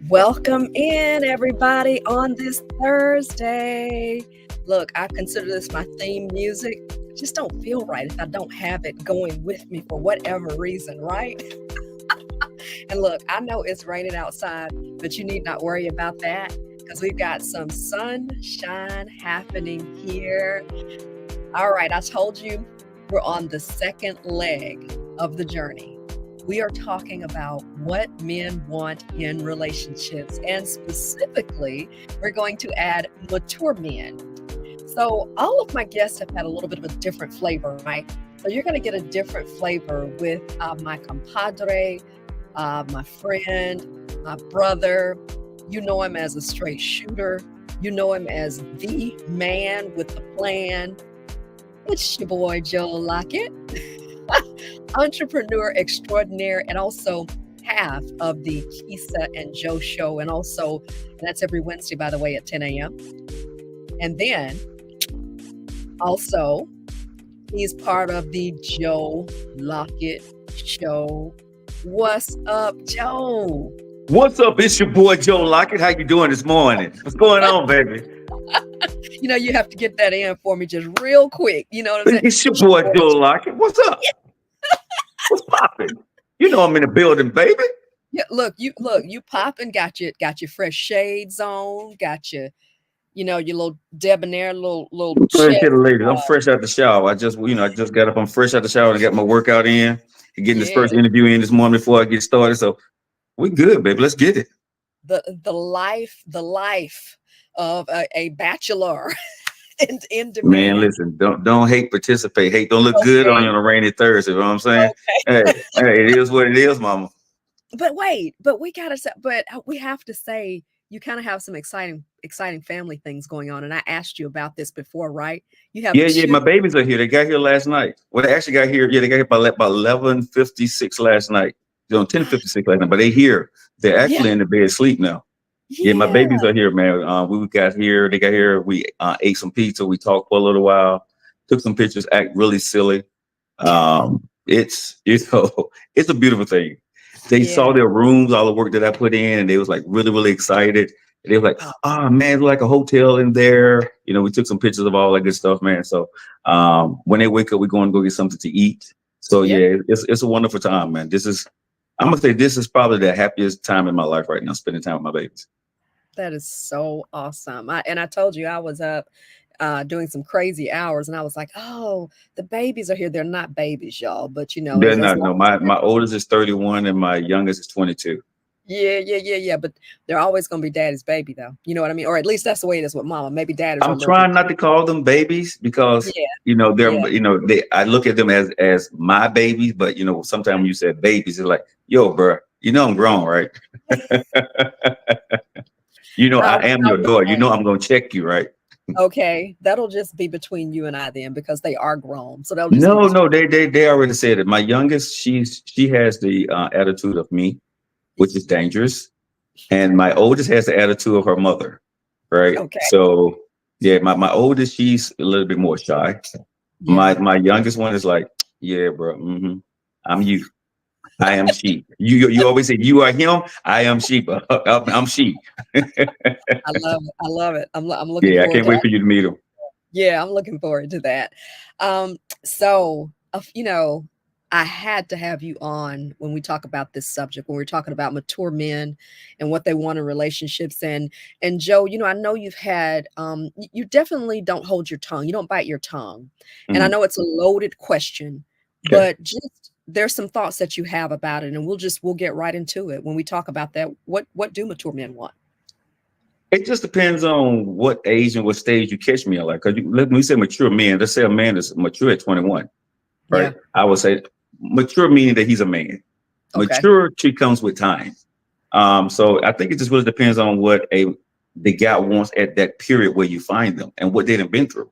Welcome in, everybody, on this Thursday. Look, I consider this my theme music. It just don't feel right if I don't have it going with me for whatever reason, right? And look, I know it's raining outside, but you need not worry about that because we've got some sunshine happening here. All right, I told you we're on the second leg of the journey. We are talking about what men want in relationships, and specifically, we're going to add mature men. So all of my guests have had a little bit of a different flavor, right? So you're going to get a different flavor with my compadre, my friend, my brother. You know him as a straight shooter. You know him as the man with the plan. It's your boy, Joe Lockett. Entrepreneur extraordinaire, and also half of the Kisa and Joe show. And also, that's every Wednesday, by the way, at 10 a.m. And then also, he's part of the Joe Lockett show. What's up, Joe? What's up? It's your boy, Joe Lockett. How you doing this morning? What's going on, baby? You know, you have to get that in for me just real quick. You know what I'm saying? It's your boy, Joe Lockett. What's up? What's popping? You know I'm in the building, baby. Yeah, look, you popping, got your fresh shades on, got your your little debonair, little Hey, chest. ladies, I'm fresh out the shower. I just got up. I'm fresh out the shower and got my workout in and getting this first interview in this morning before I get started. So we good, baby. Let's get it. The life of a bachelor in demand. Man, listen, don't hate, participate. Hate don't look good on you on a rainy Thursday. You know what I'm saying? Okay. Hey, it is what it is, mama. But we have to say you kind of have some exciting family things going on. And I asked you about this before, right? You have Yeah. My babies are here. They got here last night. Well, they actually got here. Yeah, they got here by 11:56 last night. 10:56 last night. But they here. They're actually in the bed asleep now. Yeah, my babies are here, man. We got here. They got here. We ate some pizza. We talked for a little while. Took some pictures. Act really silly. It's it's a beautiful thing. They saw their rooms, all the work that I put in, and they was like really, really excited. And they were like, "Oh man, it's like a hotel in there." You know, we took some pictures of all that good stuff, man. So when they wake up, we're going to go get something to eat. So yeah, it's a wonderful time, man. I'm gonna say this is probably the happiest time in my life right now, spending time with my babies. That is so awesome. I told you I was up doing some crazy hours, and I was like, "Oh, the babies are here. They're not babies, y'all, but They're not. No, my oldest is 31 and my youngest is 22. Yeah. But they're always gonna be daddy's baby, though. You know what I mean? Or at least that's the way it is with mama. Maybe dad is. I'm trying not to call them babies because they're I look at them as my babies, but sometimes when you said babies, it's like, yo, bro, I'm grown, right? I am your daughter. I'm gonna check you, right? Okay, that'll just be between you and I then, because they are grown. So they'll no, they already said it. My youngest, she has the attitude of me, which is dangerous, and my oldest has the attitude of her mother, right? Okay. So yeah, my oldest, she's a little bit more shy. Yeah. My youngest one is like, yeah, bro, I'm you. I am she. You always say you are him. I am she. I'm she. I love it. I'm looking. Yeah, I can't wait for you to meet him. Yeah, I'm looking forward to that. So I had to have you on when we talk about this subject, when we're talking about mature men and what they want in relationships. And Joe, I know you've had, you definitely don't hold your tongue. You don't bite your tongue. And I know it's a loaded question, but just there's some thoughts that you have about it, and we'll get right into it when we talk about that. What do mature men want? It just depends on what age and what stage you catch me at. Like, because when we say mature men, let's say a man is mature at 21, right? Yeah. I would say mature meaning that he's a man. Okay. Maturity comes with time. So I think it just really depends on what the guy wants at that period where you find them and what they've been through.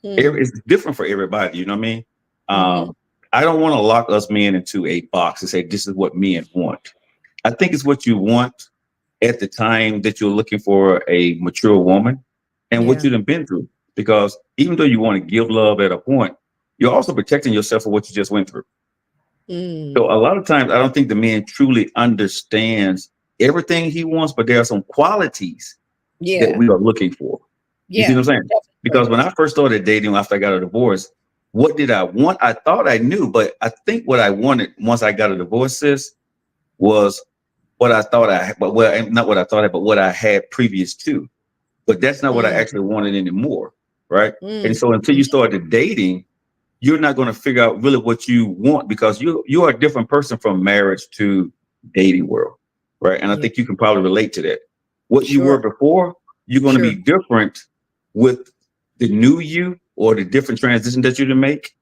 It's different for everybody. You know what I mean? I don't want to lock us men into a box and say, this is what men want. I think it's what you want at the time that you're looking for a mature woman and what you've been through. Because even though you want to give love at a point, you're also protecting yourself for what you just went through. So a lot of times, I don't think the man truly understands everything he wants, but there are some qualities that Yeah. we are looking for. You see Yeah. what I'm saying? Because when I first started dating after I got a divorce, what did I want? I thought I knew, but I think what I wanted once I got a divorce, sis, was what I thought I had, but well, not what I thought I, but what I had previous to. But that's not what I Mm, actually wanted anymore, right? And mm, so until you started dating, you're not going to figure out really what you want because you are a different person from marriage to dating world, right? And I yeah. think you can probably relate to that. What you were Sure. before, you're going to Sure. be different with the new you or the different transition that you're to make,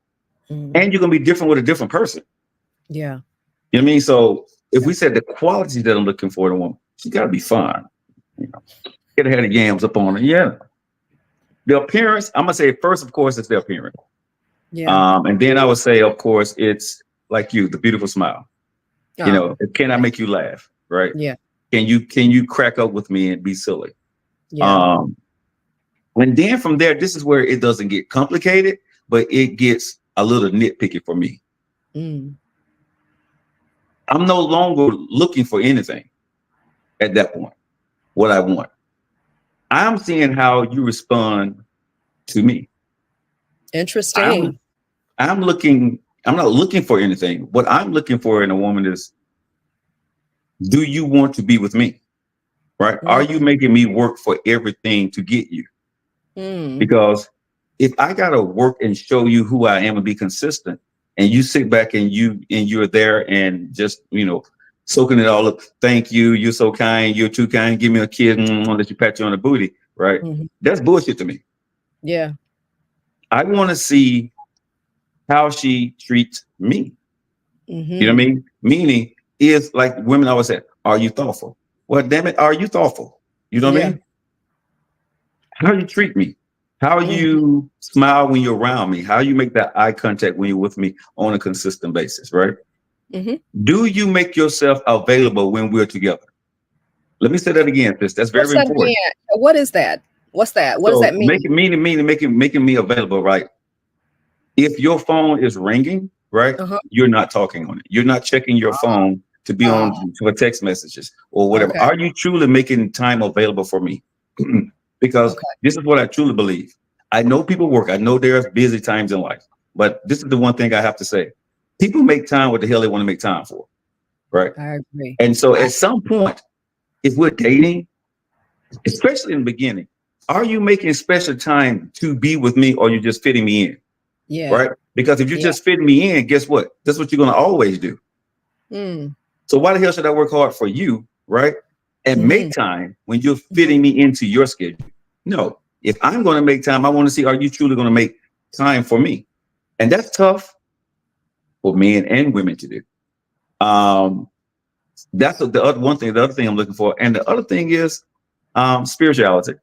Mm, and you're going to be different with a different person. yeah. You know what I mean? So if Yeah. we said the qualities that I'm looking for in a woman, she got to be fine. You know, get a head of yams up on her. Yeah. The appearance, I'm gonna say first, of course, it's the appearance. Yeah. And then I would say, of course, it's like you, the beautiful smile. You Oh, know, can I okay. make you laugh? Right? Yeah. Can you crack up with me and be silly? Yeah. Um, and then from there, this is where it doesn't get complicated, but it gets a little nitpicky for me. Mm, I'm no longer looking for anything at that point. What I want. I'm seeing how you respond to me. interesting. I'm I'm looking, I'm not looking for anything. What I'm looking for in a woman is, do you want to be with me? Right? Are you Mm, making me work for everything to get you? mm, Because if I gotta work and show you who I am and be consistent, and you sit back and you're there and just, soaking it all up. Thank you. You're so kind. You're too kind. Give me a kiss. Let you pat you on the booty. Right? mhm. That's bullshit to me. Yeah. I want to see how she treats me. You know what I Mhm. mean? Meaning is like women always say, are you thoughtful? Well, damn it, are you thoughtful? You know what I Yeah. mean? How you treat me, how Mhm. you smile when you're around me, how you make that eye contact when you're with me on a consistent basis, right? Mhm. Do you make yourself available when we're together? Let me say that again, sis. That's What's very that important. again? What is that? What's that? What does So that mean? meaning making me available, right? If your phone is ringing, right, Uh-huh. you're not talking on it. You're not checking your phone to be Oh, on for text messages or whatever. okay. Are you truly making time available for me? Because Okay. this is what I truly believe. I know people work. I know there's busy times in life, but this is the one thing I have to say. People make time what the hell they want to make time for, right? I agree. And so I at some point, if we're dating, especially in the beginning, are you making special time to be with me or are you just fitting me in? yeah. Right? Because if you're Yeah. just fitting me in, guess what? That's what you're going to always do. Mm. So why the hell should I work hard for you, right? And Mhm. make time when you're Mhm. fitting me into your schedule? No. If I'm going to make time, I want to see, are you truly going to make time for me? And that's tough for men and women to do. Um, that's the other one thing. The other thing I'm looking for, and the other thing is spirituality.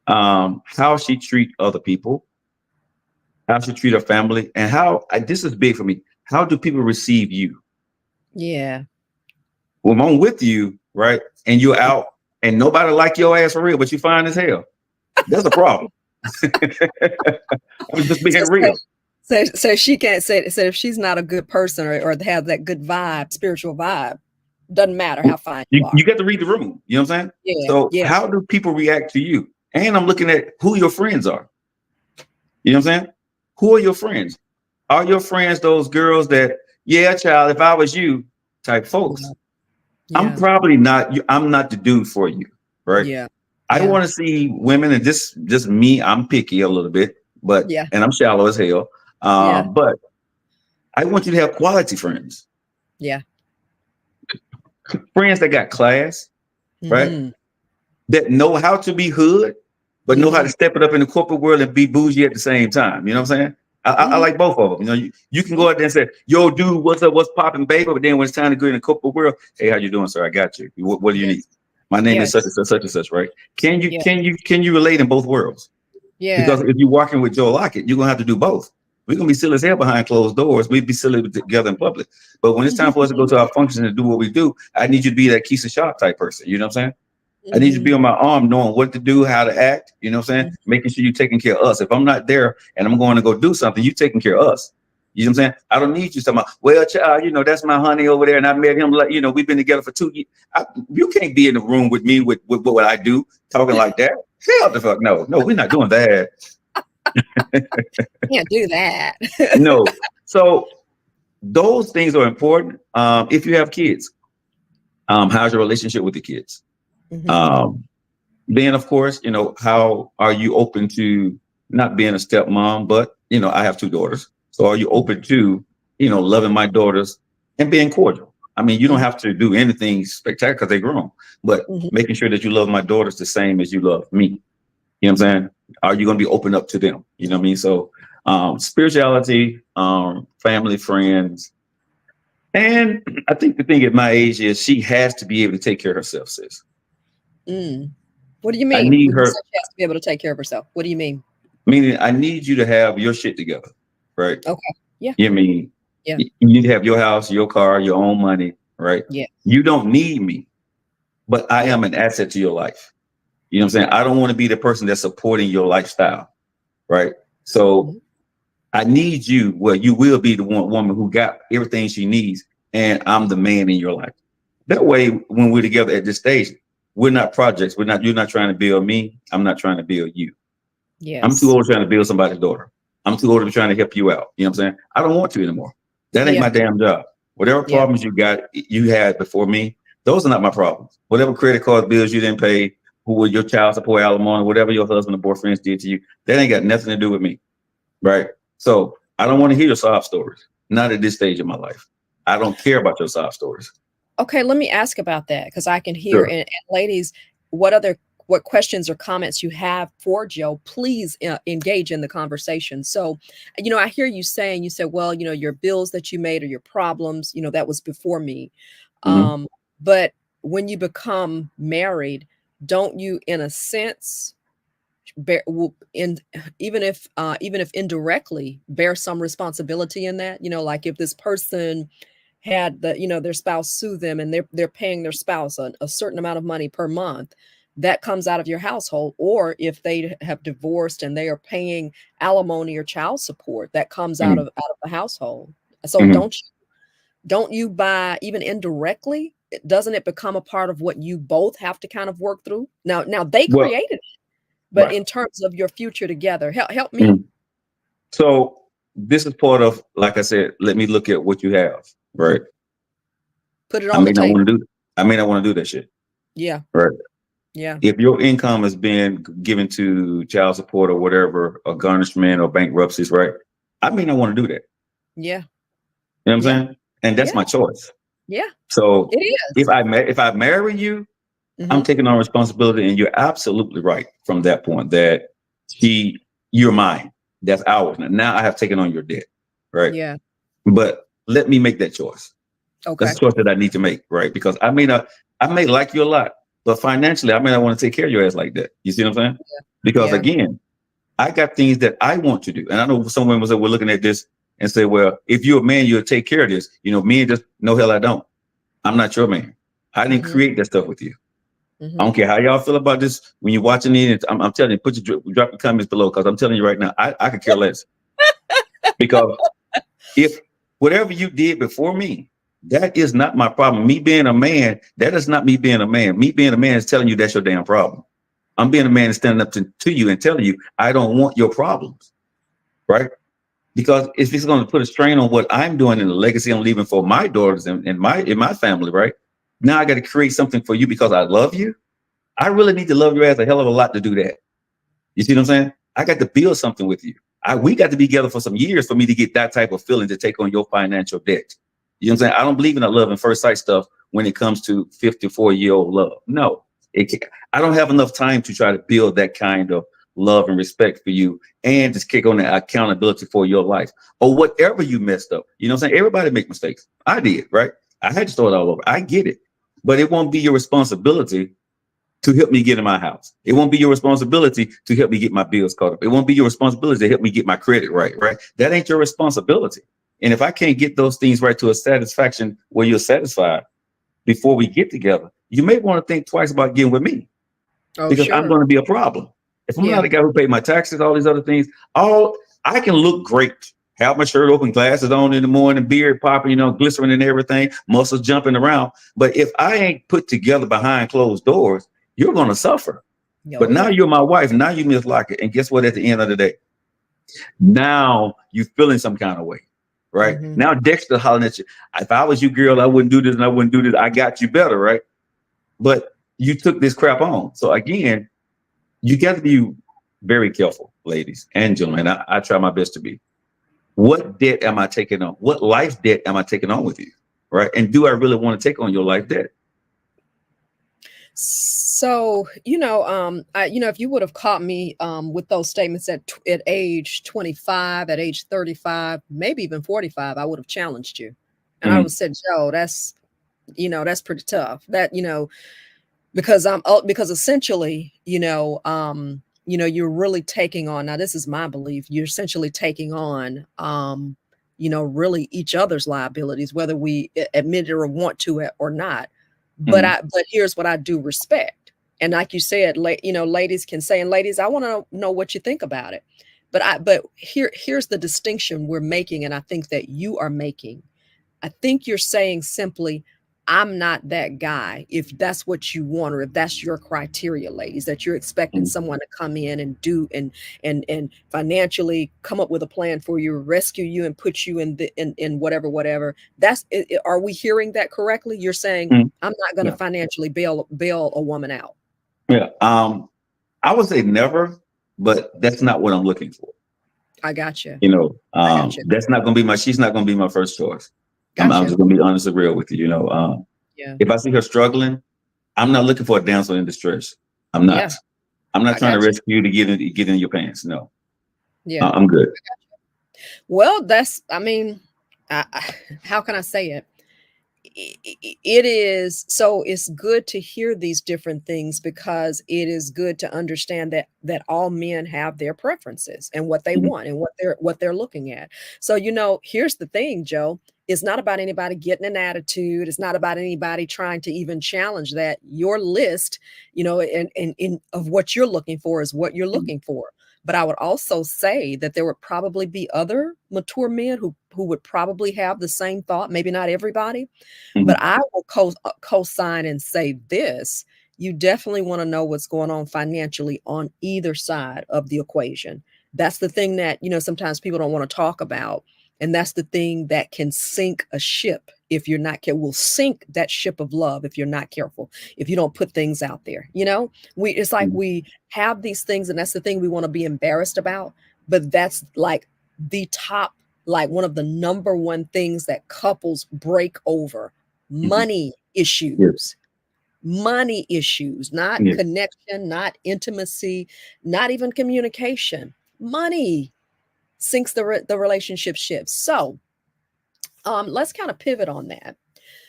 How she treat other people, how she treat her family, and this is big for me. How do people receive you? Yeah. When I'm with you, right, and you're out, and nobody like your ass for real, but you fine as hell. That's a problem. I'm just being So, real. so she can't say so if she's not a good person or have that good vibe, spiritual vibe, doesn't matter how fine you You are. got to read the room. You know what I'm saying? Yeah. So Yeah. how do people react to you? And I'm looking at who your friends are. You know what I'm saying? Who are your friends? Are your friends those girls that, yeah, child, if I was you type folks? Yeah. I'm Yeah. probably not you. I'm not the dude for you, right? Yeah. I Yeah. want to see women, and just me. I'm picky a little bit, Yeah. and I'm shallow as hell. Yeah. But I want you to have quality friends, Yeah. friends that got class, right? Mhm. That know how to be hood, but know how to Mhm. step it up in the corporate world and be bougie at the same time. You know what I'm saying? I Mhm. like both of them. You can go out there and say, "Yo, dude, what's up? What's popping, baby?" But then when it's time to go in the corporate world, hey, how you doing, sir? I got you. What do you need? Yes. My name is Yes. such and such, right? Can you Yeah. can you can you relate in both worlds? Because Yeah. if you're walking with Joe Lockett, you're gonna have to do both. We're gonna be silly as hell behind closed doors. We'd be silly together in public. But when it's time for us to go to our function and do what we do, I need you to be that Keisha Sharp type person. You know what I'm saying? I need you to be Mhm. on my arm, knowing what to do, how to act. You know what I'm saying? Mhm. Making sure you're taking care of us. If I'm not there and I'm going to go do something, you taking care of us. You know what I'm saying? I don't need you talking about, well, child, you know, that's my honey over there. And I met him, like, you know, we've been together for 2 years. You can't be in the room with me with what I do, talking like that. Hell the fuck no. No, we're not doing that. Can't do that. No. So those things are important. If you have kids, how's your relationship with the kids? Mhm. Then, of course, you know, how are you open to not being a stepmom, but, you know, I have 2 daughters. So are you open to, you know, loving my daughters and being cordial? I mean, you don't Mhm. have to do anything spectacular because they're grown, but Mhm. making sure that you love my daughters the same as you love me. You know what I'm saying? Are you going to be open up to them? You know what I mean? So spirituality, family, friends. And I think the thing at my age is she has to be able to take care of herself, sis. Mm. What do you I mean need when you her, say she has to be able to take care of herself? What do you mean? meaning I need you to have your shit together, right? Okay. Yeah. You know what I mean? Yeah. You need to have your house, your car, your own money, right? Yeah. You don't need me, but I Yeah. am an asset to your life. You know what I'm saying? I don't want to be the person that's supporting your lifestyle, right? So Mhm. I need you. Well, you will be the one woman who got everything she needs, and I'm the man in your life. That way, when we're together at this stage, we're not projects. We're not. You're not trying to build me. I'm not trying to build you. I'm too Yes. old trying to build somebody's daughter. I'm too old to be trying to help you out. You know what I'm saying? I don't want to anymore. That ain't Yeah. my damn job. Whatever Yeah. problems you had before me, those are not my problems. Whatever credit card bills you didn't pay, who were your child support, alimony, whatever your husband or boyfriends did to you, that ain't got nothing to do with me, right? So I don't want to hear your sob stories. Not at this stage of my life. I don't care about your sob stories. Okay, let me ask about that because I can hear Sure. and ladies, what questions or comments you have for Joe, please engage in the conversation. So, you know, I hear you saying, you said, well, you know, your bills that you made or your problems, you know, that was before me. Hmm. But when you become married, don't you, in a sense, bear will in even if indirectly bear some responsibility in that? You know, like if this person had the, you know, their spouse sue them and they're paying their spouse a certain amount of money per month, that comes out of your household. Or if they have divorced and they are paying alimony or child support, that comes Hmm. out of the household. So Hmm. don't you, by even indirectly, doesn't it become a part of what you both have to kind of work through? Now they Well, created it, but right. in terms of your future together, help me. Mhm. So this is part of, like I said, let me look at what you have, right? Put it I on may the not table. want to do. I may not want to do that shit, Yeah. right? Yeah. If your income has been given to child support or whatever, or garnishment or bankruptcies, right? I may not want to do that. Yeah. You know what Yeah. I'm saying? And that's Yeah. my choice. Yeah. So It is. if I marry you, I'm Mhm. taking on responsibility, and you're absolutely right from that point that you're mine. That's ours. Now I have taken on your debt, right? Yeah. But let me make that choice. That's Okay. a choice that I need to make, right? Because I may like you a lot, but financially, I may not want to take care of your ass like that. You see what I'm saying? Because Yeah. again, I got things that I want to do. And I know some women will say, we're looking at this and say, well, if you're a man, you'll take care of this. You know, men just, no, hell, I don't. I'm not your man. I didn't Mhm. create that stuff with you. I don't Mhm. care how y'all feel about this when you're watching it. I'm telling you, drop your comments below, because I'm telling you right now, I could care less. Because if whatever you did before me, that is not my problem. Me being a man, that is not me being a man. Me being a man is telling you that's your damn problem. I'm being a man and standing up to you and telling you I don't want your problems, right? Because if it's going to put a strain on what I'm doing and the legacy I'm leaving for my daughters and in my family, right? Now I got to create something for you because I love you. I really need to love your ass a hell of a lot to do that. You see what I'm saying? I got to build something with you. We got to be together for some years for me to get that type of feeling to take on your financial debt. You know what I'm saying? I don't believe in that love and first sight stuff when it comes to 54-year-old love. No, I don't have enough time to try to build that kind of love and respect for you and just kick on the accountability for your life or whatever you messed up. You know what I'm saying? Everybody make mistakes. I did, right? I had to start all over. I get it. But it won't be your responsibility to help me get in my house. It won't be your responsibility to help me get my bills caught up. It won't be your responsibility to help me get my credit right, right? That ain't your responsibility. And if I can't get those things right to a satisfaction where you're satisfied before we get together, you may want to think twice about getting with me, Oh, because I'm sure. going to be a problem. If I'm Yeah. not a guy who paid my taxes, all these other things, all I can look great have my shirt open, glasses on in the morning, beard popping, glycerin and everything, muscles jumping around. But if I ain't put together behind closed doors, you're going to suffer. Oh, But now yeah. you're my wife. Now you Miss Lockett. And guess what? At the end of the day, now you feeling some kind of way, right? Mm-hmm. Now Dexter hollering at you. If I was you, girl, I wouldn't do this and I wouldn't do this. I got you better, right? But you took this crap on. So again, you got to be very careful, ladies and gentlemen. I try my best to be. What debt am I taking on? What life debt am I taking on with you, right? And do I really want to take on your life debt? So, if you would have caught me with those statements at age 25, at age 35, maybe even 45, I would have challenged you. And I would have said, Joe, that's pretty tough. That, because essentially, you're really taking on, now this is my belief, you're essentially taking on, really each other's liabilities, whether we admit it or want to it or not. But here's what I do respect. And like you said, ladies can say, and ladies, I want to know what you think about it. But here's the distinction we're making. And I think that you are making. I think you're saying simply, I'm not that guy. If that's what you want, or if that's your criteria, ladies, that you're expecting someone to come in and do and financially come up with a plan for you, rescue you, and put you in whatever. That's it. Are we hearing that correctly? You're saying I'm not going to financially bail a woman out. Yeah. I would say never, but that's not what I'm looking for. I got you. That's not going to be she's not going to be my first choice. Gotcha. I'm just going to be honest and real with you. If I see her struggling, I'm not looking for a damsel in distress. I'm not. Yeah. I'm not trying to rescue you to get in your pants. No. Yeah. I'm good. Well, how can I say it? It is, so it's good to hear these different things, because it is good to understand that all men have their preferences and what they want and what they're looking at. So, here's the thing, Joe. It's not about anybody getting an attitude. It's not about anybody trying to even challenge that. Your list, and of what you're looking for is what you're looking for. But I would also say that there would probably be other mature men who would probably have the same thought. Maybe not everybody, but I will co-sign and say this. You definitely want to know what's going on financially on either side of the equation. That's the thing that, sometimes people don't want to talk about. And that's the thing that can sink a ship if you're not careful. Will sink that ship of love if you're not careful. If you don't put things out there, it's like we have these things, and that's the thing we want to be embarrassed about. But that's like the top, like one of the number one things that couples break over: money issues. Money issues, not connection, not intimacy, not even communication. Money sinks the relationship shifts. So let's kind of pivot on that.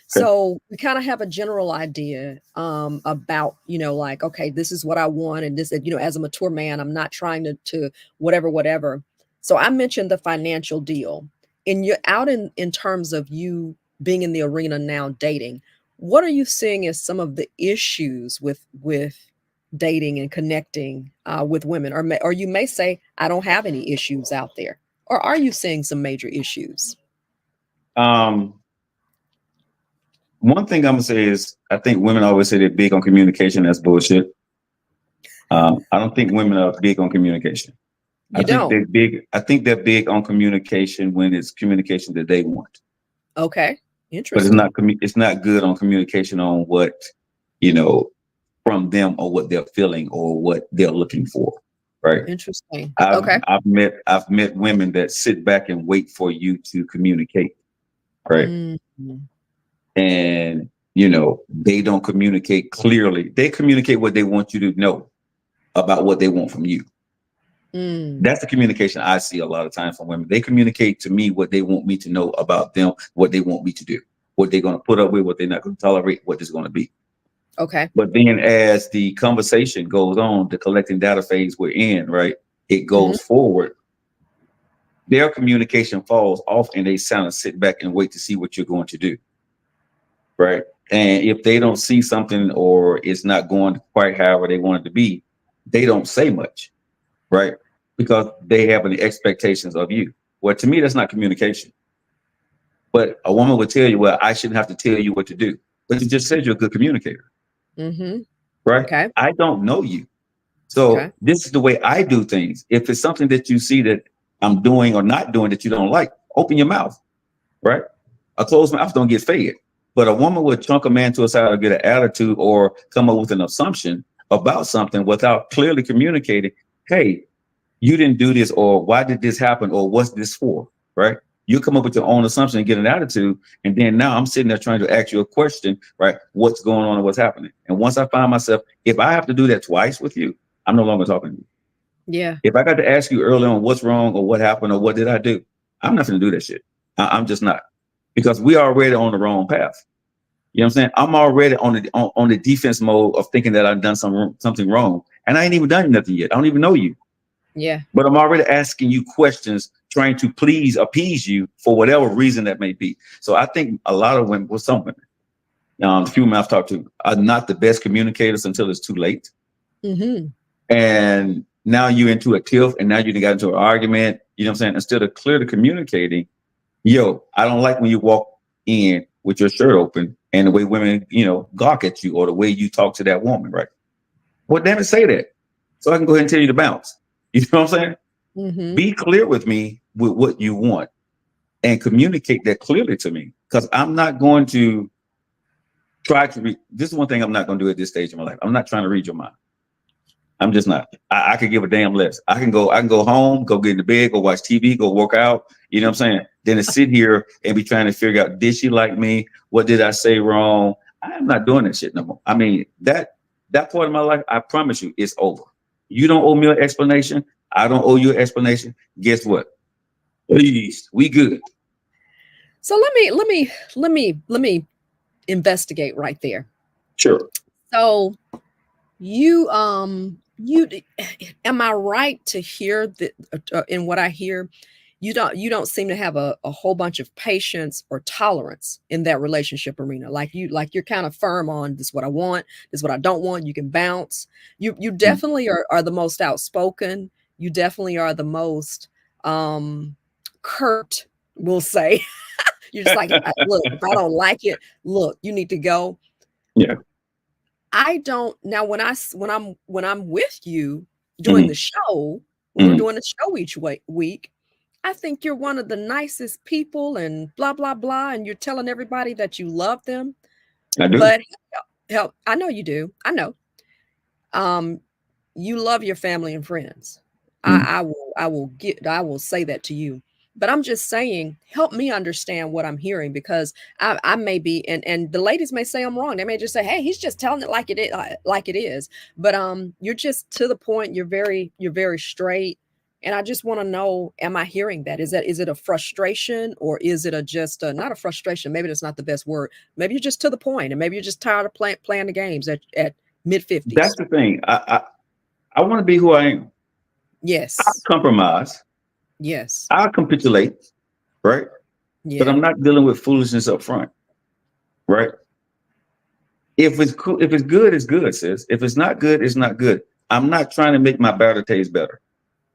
So we kind of have a general idea about, okay, this is what I want. And this, as a mature man, I'm not trying to whatever. So I mentioned the financial deal. And you're out in terms of you being in the arena now dating. What are you seeing as some of the issues with dating and connecting with women? Or you may say, I don't have any issues out there. Or are you seeing some major issues? One thing I'm gonna say is, I think women always say they're big on communication. That's bullshit. I don't think women are big on communication. I think they're big on communication when it's communication that they want. Okay, interesting. But it's not good on communication on what, from them, or what they're feeling or what they're looking for. Right. Interesting. I've met women that sit back and wait for you to communicate. Right. Mm-hmm. And, they don't communicate clearly. They communicate what they want you to know about what they want from you. That's the communication I see a lot of times from women. They communicate to me what they want me to know about them, what they want me to do, what they're going to put up with, what they're not going to tolerate, what it's going to be. Okay. But then as the conversation goes on, the collecting data phase we're in, right, it goes forward. Their communication falls off, and they kind of sit back and wait to see what you're going to do. Right. And if they don't see something, or it's not going quite however they want it to be, they don't say much. Right. Because they have any expectations of you. Well, to me, that's not communication. But a woman would tell you, well, I shouldn't have to tell you what to do. But you just said you're a good communicator, Mm-hmm. right? Okay. I don't know you. Okay. So this is the way I do things. If it's something that you see that I'm doing or not doing that you don't like, open your mouth, right? A closed mouth don't get fed. But a woman would chunk a man to a side or get an attitude or come up with an assumption about something without clearly communicating, hey, you didn't do this, or why did this happen, or what's this for, right? You come up with your own assumption and get an attitude, and then now I'm sitting there trying to ask you a question, right? What's going on and what's happening? And once I find myself, if I have to do that twice with you, I'm no longer talking to you. Yeah. If I got to ask you early on what's wrong or what happened or what did I do, I'm not going to do that shit. I'm just not, because we are already on the wrong path. You know what I'm saying? I'm already on the defense mode of thinking that I've done something wrong, and I ain't even done nothing yet. I don't even know you. Yeah. But I'm already asking you questions, trying to appease you for whatever reason that may be. So I think a lot of women, well, some women, the few women I've talked to, are not the best communicators until it's too late. Mm-hmm. And now you're into a tiff, and now you got into an argument. You know what I'm saying? Instead of clearly communicating, yo, I don't like when you walk in with your shirt open and the way women, gawk at you, or the way you talk to that woman, right? Well, damn it, say that, so I can go ahead and tell you to bounce. You know what I'm saying? Mm-hmm. Be clear with me with what you want and communicate that clearly to me, because I'm not going to try to read. This is one thing I'm not going to do at this stage of my life. I'm not trying to read your mind. I'm just not. I could give a damn less. I can go home, go get in the bed, go watch TV, go work out. You know what I'm saying? Then to sit here and be trying to figure out, did she like me? What did I say wrong? I'm not doing that shit no more. I mean, that part of my life, I promise you, it's over. You don't owe me an explanation. I don't owe you an explanation. Guess what? Please, we good. So let me investigate right there. Sure. So you am I right to hear that in what I hear, you don't seem to have a whole bunch of patience or tolerance in that relationship arena. Like you're kind of firm on, this is what I want, this is what I don't want. You can bounce. You definitely are the most outspoken. You definitely are the most curt, we'll say. You're just like, look, if I don't like it, look, you need to go. Yeah. I don't now when I'm with you doing the show, when we're doing the show each week, I think you're one of the nicest people and blah blah blah, and you're telling everybody that you love them. I do. But help, I know you do. I know. You love your family and friends. I will say that to you. But I'm just saying, help me understand what I'm hearing, because I may be, and the ladies may say I'm wrong. They may just say, "Hey, he's just telling it like it is." But you're just to the point. You're very straight, and I just want to know: am I hearing that? Is it a frustration, or is it just not a frustration? Maybe that's not the best word. Maybe you're just to the point, and maybe you're just tired of playing the games at mid-50s. That's the thing. I want to be who I am. Yes. I compromise. Yes. I capitulate, right? Yeah. But I'm not dealing with foolishness up front, right? If it's cool, if it's good, it's good, sis. If it's not good, it's not good. I'm not trying to make my batter taste better.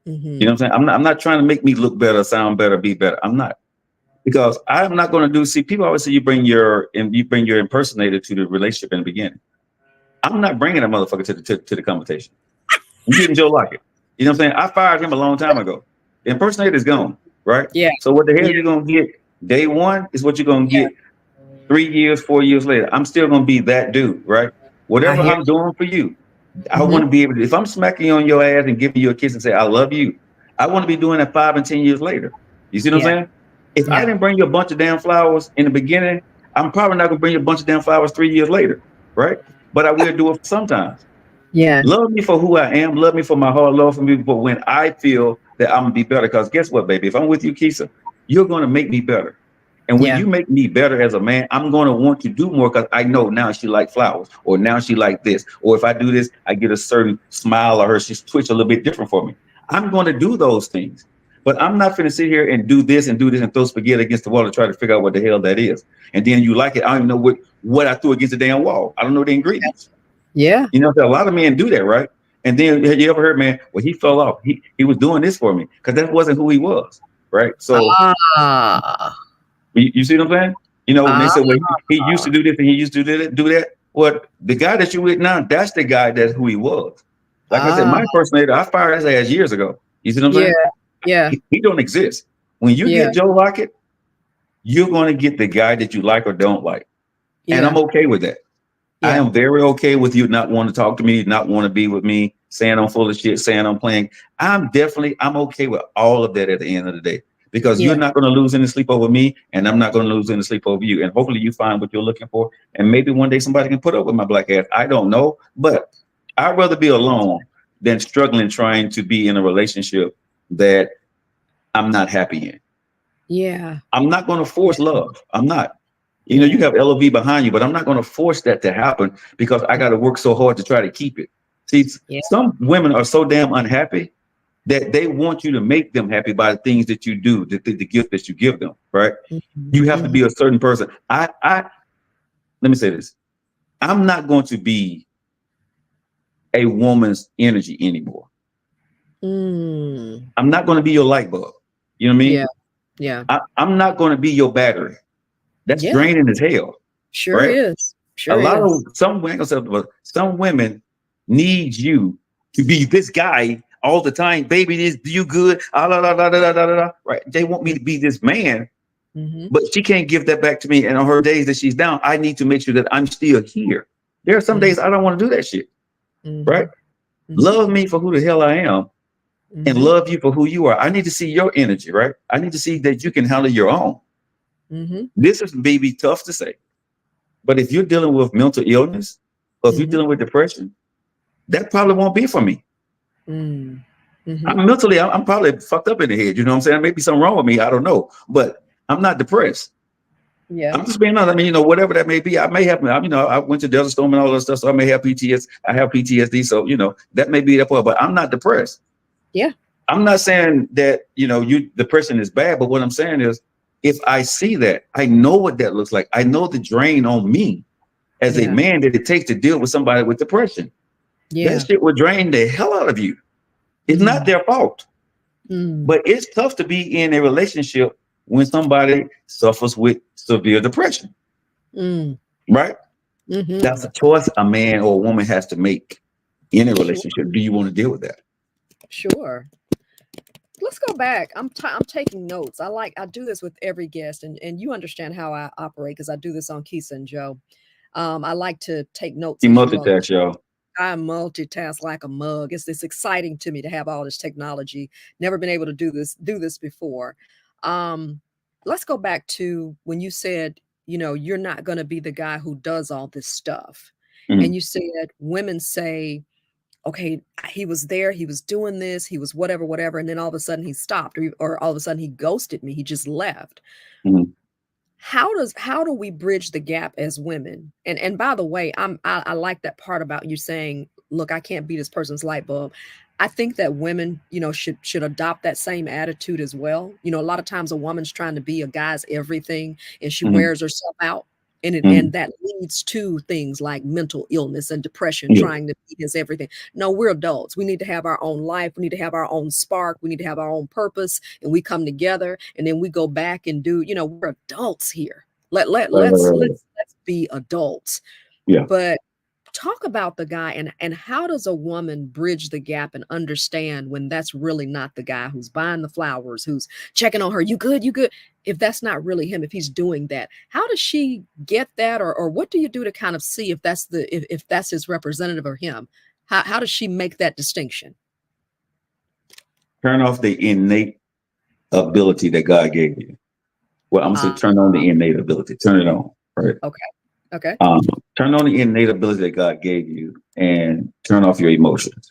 Mm-hmm. You know what I'm saying? I'm not trying to make me look better, sound better, be better. I'm not, because I'm not going to do. See, people always say you bring your impersonator to the relationship in the beginning. I'm not bringing that motherfucker to the conversation. I'm getting Joe Lockett. You know what I'm saying? I fired him a long time ago. The impersonator is gone, right? Yeah. So what the hell you're gonna get day one is what you're gonna get 3 years, 4 years later. I'm still gonna be that dude, right? Whatever I'm doing for you, I want to be able to. If I'm smacking you on your ass and giving you a kiss and say I love you, I want to be doing that 5 and 10 years later. You see what I'm saying? If I didn't bring you a bunch of damn flowers in the beginning, I'm probably not gonna bring you a bunch of damn flowers 3 years later, right? But I will do it sometimes. Yeah. Love me for who I am. Love me for my heart. Love for me for when I feel that I'm gonna be better. Because guess what, baby? If I'm with you, Keisha, you're gonna make me better. And when you make me better as a man, I'm gonna want to do more, because I know now she like flowers, or now she like this, or if I do this, I get a certain smile, or she's twitch a little bit different for me. I'm gonna do those things. But I'm not gonna sit here and do this and throw spaghetti against the wall to try to figure out what the hell that is. And then you like it. I don't even know what I threw against the damn wall. I don't know the ingredients. Yeah. You know, a lot of men do that, right? And then have you ever heard, man, well, he fell off. He was doing this for me, because that wasn't who he was, right? So Ah. you see what I'm saying? You know, when they Ah. say, well, he used to do this and he used to do that. Well, the guy that you with now, that's the guy that's who he was. Like I said, Ah. my impersonator, I fired his ass years ago. You see what I'm Yeah. saying? Yeah. He don't exist. When you Yeah. get Joe Lockett, you're going to get the guy that you like or don't like. And I'm Yeah. okay with that. I Yeah. am very okay with you not wanting to talk to me, not want to be with me, saying I'm full of shit, saying I'm playing. I'm okay with all of that at the end of the day, because you're Yeah. not going to lose any sleep over me, and I'm not going to lose any sleep over you. And hopefully you find what you're looking for. And maybe one day somebody can put up with my black ass. I don't know, but I'd rather be alone than struggling trying to be in a relationship that I'm not happy in. Yeah. I'm not going to force love. I'm not. You know, you Yeah. have LOV behind you, but I'm not going to force that to happen because I got to work so hard to try to keep it. See, Yeah. some women are so damn unhappy that they want you to make them happy by the things that you do, the gift that you give them, right? Mhm. You have to Mhm. be a certain person. Let me say this. I'm not going to be a woman's energy anymore. Mm. I'm not going to be your light bulb. You know what I Yeah. mean? Yeah. I'm not going to be your battery. That's Yeah. draining as hell, Sure right? is. A Sure lot is. of some women need you to be this guy all the time. Baby, this you good. Ah, la, la, la, la, la, la, la. Right? They want me to be this man, Mhm. but she can't give that back to me. And on her days that she's down, I need to make sure that I'm still here. There are some Mhm. days I don't want to do that shit. Right? Mhm. Mhm. Love me for who the hell I am, and Mhm. love you for who you are. I need to see your energy. Right? I need to see that you can handle your own. Mhm. This is maybe tough to say, but if you're dealing with mental illness, or if you're Mhm. dealing with depression, that probably won't be for me. Mm. Mhm. I'm probably fucked up in the head. You know what I'm saying? Maybe something wrong with me. I don't know, but I'm not depressed. Yeah. I'm just being honest. I mean, whatever that may be, I may have, I went to Desert Storm and all that stuff, so I may have PTSD. I have PTSD, so that may be that part. But I'm not depressed. Yeah. I'm not saying that depression is bad, but what I'm saying is, if I see that, I know what that looks like. I know the drain on me as a Yeah. man that it takes to deal with somebody with depression. That Yeah. shit will drain the hell out of you. It's not Mm. their fault. Mm. But it's tough to be in a relationship when somebody suffers with severe depression, Mm. right? Mhm. That's a choice a man or a woman has to make in a Sure. relationship. Do you want to deal with that? Sure. Let's go back. I'm taking notes. I do this with every guest, and you understand how I operate because I do this on Keisa and Joe. I like to take notes You as you all. multitask, y'all. I multitask like a mug. It's exciting to me to have all this technology. Never been able to do this before. Um, let's go back to when you said, you're not going to be the guy who does all this stuff. And Mhm. you said women say, okay, he was there, he was doing this, he was whatever, whatever, and then all of a sudden he stopped, or all of a sudden he ghosted me, he just left. Mhm. How do we bridge the gap as women? And by the way, I like that part about you saying, look, I can't be this person's light bulb. I think that women, should adopt that same attitude as well. A lot of times a woman's trying to be a guy's everything, and she Mhm. wears herself out. And Mhm. that leads to things like mental illness and depression, Yeah. trying to be his everything. No, we're adults. We need to have our own life. We need to have our own spark. We need to have our own purpose. And we come together, and then we go back and do, we're adults here. Let let Right, right, let's right, right. let's let's be adults. Yeah. But talk about the guy, and how does a woman bridge the gap and understand when that's really not the guy who's buying the flowers, who's checking on her, you good, you good. If that's not really him, if he's doing that, how does she get that, or what do you do to kind of see if if that's his representative or him? How does she make that distinction? Turn off the innate ability that God gave you. Well, I'm gonna say uh turn on the innate ability. Turn it on. Right. okay. Okay. Um, Turn on the innate ability that God gave you, and turn off your emotions.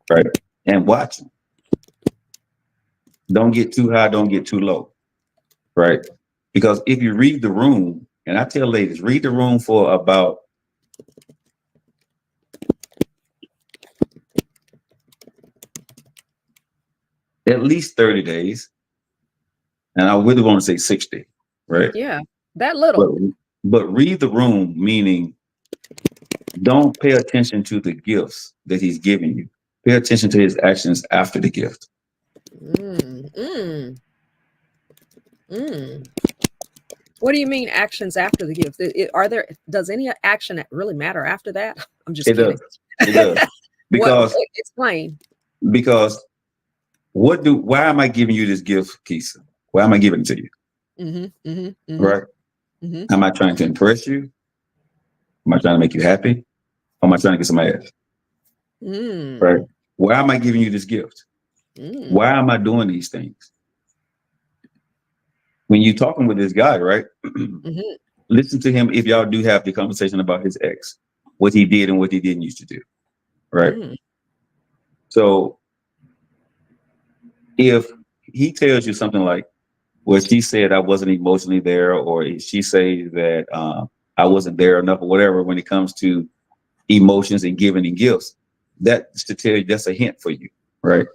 Right. And watch them. Don't get too high. Don't get too low. Right. Because if you read the room, and I tell ladies, read the room for about at least 30 days. And I really want to say 60, right? Yeah, that But little. but read the room, meaning don't pay attention to the gifts that he's giving you. Pay attention to his actions after the gift. Mm, mm, mm. What do you mean actions after the gift? Are there, does any action really matter after that? I'm just It kidding. does. It does. Because Explain. because why am I giving you this gift, Keisha? Why am I giving it to you? Mm-hmm, mm-hmm, mm-hmm, Right? mm-hmm. Am I trying to impress you? Am I trying to make you happy? Or am I trying to get some ass? Right? Mm, Why am I giving you this gift? mm, Why am I doing these things? When you're talking with this guy, right? mm-hmm, Listen to him if y'all do have the conversation about his ex, what he did and what he didn't used to do. Right? mm, So if he tells you something like, well, she said I wasn't emotionally there, or she says that I wasn't there enough, or whatever, when it comes to emotions and giving and gifts, that's to tell you that's a hint for you, right?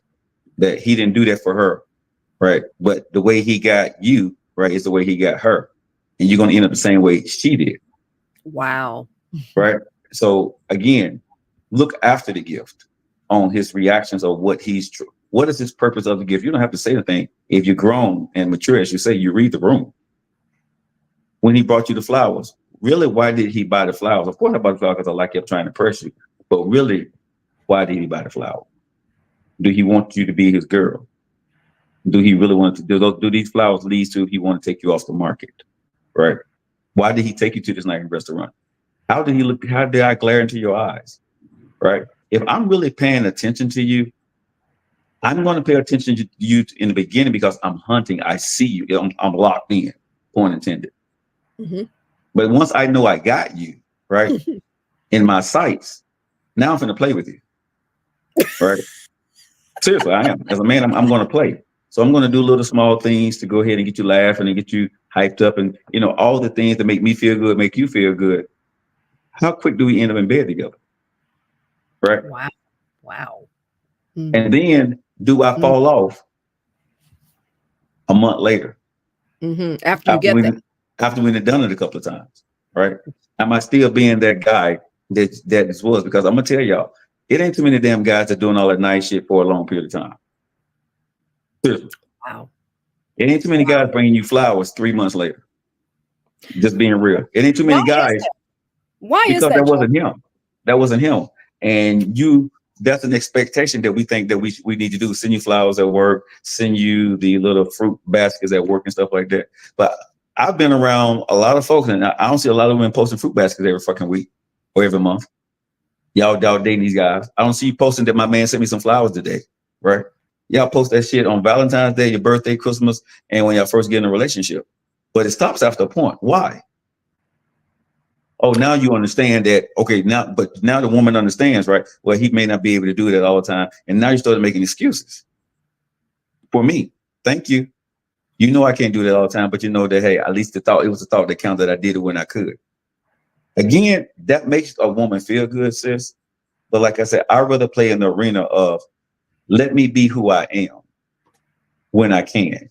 That he didn't do that for her, right? But the way he got you, right, is the way he got her. And you're going to end up the same way she did, wow. right? So again, look after the gift on his reactions of what what is his purpose of the gift? You don't have to say anything. If you're grown and mature, as you say, you read the room. When he brought you the flowers, really, why did he buy the flowers? Of course, I bought the flowers because I like him trying to press you. But really, why did he buy the flower? Do he want you to be his girl? Do he really want to do these flowers lead to he want to take you off the market? Right? Why did he take you to this nice restaurant? How did he look? How did I glare into your eyes? Right? If I'm really paying attention to you, I'm going to pay attention to you in the beginning because I'm hunting. I see you. I'm locked in, point intended. Mm-hmm. But once I know I got you, right, in my sights, now I'm going to play with you. Right? Seriously, I am. As a man, I'm going to play. So I'm going to do little small things to go ahead and get you laughing and get you hyped up, and all the things that make me feel good, make you feel good. How quick do we end up in bed together? Right? Wow. Wow. And Mm-hmm. then do I fall off a month later Mm-hmm. After you after get we that. after we've done it a couple of times? Right? Am I still being that guy that this was? Because I'm gonna tell y'all, it ain't too many damn guys that doing all that nice shit for a long period of time. Seriously. Wow. It ain't too many guys bringing you flowers 3 months later. Just being real. It ain't too Why many is guys that? Why is because that, that Joe? wasn't him. That wasn't him. And that's an expectation that we think that we need to do. Send you flowers at work, send you the little fruit baskets at work and stuff like that. But I've been around a lot of folks, and I don't see a lot of women posting fruit baskets every fucking week or every month. Y'all dating these guys. I don't see you posting that my man sent me some flowers today, right? Y'all post that shit on Valentine's Day, your birthday, Christmas, and when y'all first get in a relationship. But it stops after a point. Why? Oh, now you understand that. Okay, but now the woman understands, right? Well, he may not be able to do that all the time. And now you started making excuses for me. Thank you. You know I can't do that all the time, but you know that, hey, at least it was the thought that counted that I did it when I could. Again, that makes a woman feel good, sis. But like I said, I'd rather play in the arena of let me be who I am when I can.